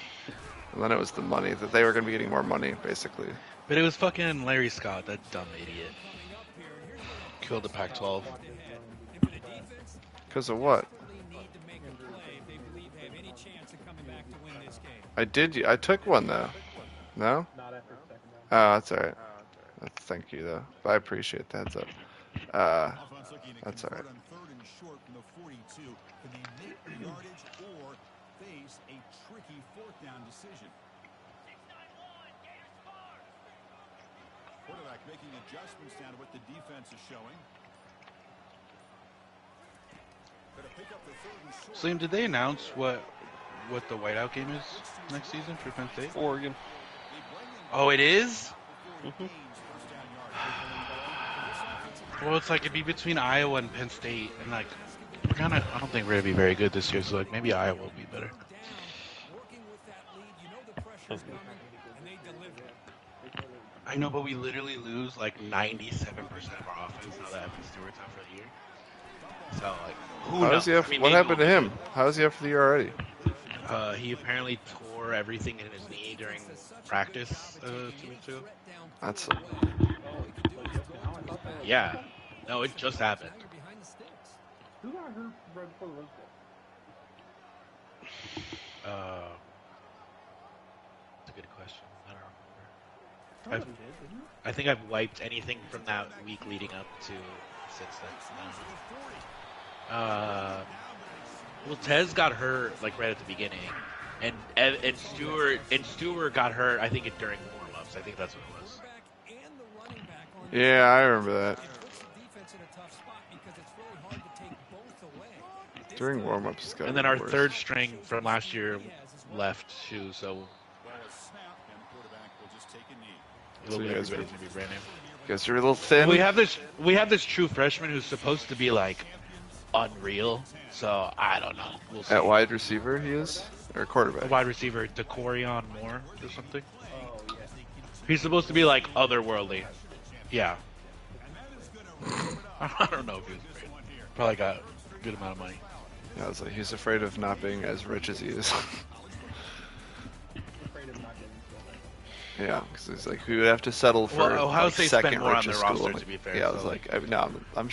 And then it was the money that they were going to be getting more money, basically. But it was fucking Larry Scott, that dumb idiot. Killed the Pac-12. Because of what? I did. I took one though. No? Not after the second down. Oh, that's all right. Thank you though. I appreciate the heads up. Offense looking to That's all convert right. on 3rd and short from the 42. Can they make the yardage or face a tricky 4th down decision? Quarterback making adjustments down to what the defense is showing. Gonna pick up the 3rd and short. Slim, did they announce what the whiteout game is next season for Penn State? Oregon. Oh, it is? Mhm. Well, it's like it'd be between Iowa and Penn State, and like we're kind of. I don't think we're gonna be very good this year, so like maybe Iowa will be better. I know, but we literally lose like 97% of our offense now that Evan Stewart's out for the year. So like, who How knows? does he have, I mean, what maybe happened to we'll him? How is he after the year already? He apparently tore everything in his knee during practice 2 weeks ago. That's Yeah. No, it just happened. Who got hurt right before the Rose Bowl? That's a good question. I don't remember. Somebody did, didn't he? I think I've wiped anything from that week leading up to since then. Well, Tez got hurt like right at the beginning, and Stewart got hurt. I think during warm-ups. I think that's what it was. Yeah, I remember that. During warm-ups, it's gotta And then be our worse. third string from last year left too, so So you guys everybody's gonna be brand new. Guess you're a little thin. We have this true freshman who's supposed to be like unreal. So I don't know. We'll see. At wide receiver, he is, or quarterback. A wide receiver, Decorion Moore or something. Oh, yeah. He's supposed to be like otherworldly. Yeah. I don't know if he's great. Probably got a good amount of money. Yeah, I was like, he's afraid of not being as rich as he is. Afraid of not getting so Yeah, because it's like, we would have to settle for Ohio like, State second spent more on richest their school. roster, to be fair, Yeah, I was so, like, I'm sure.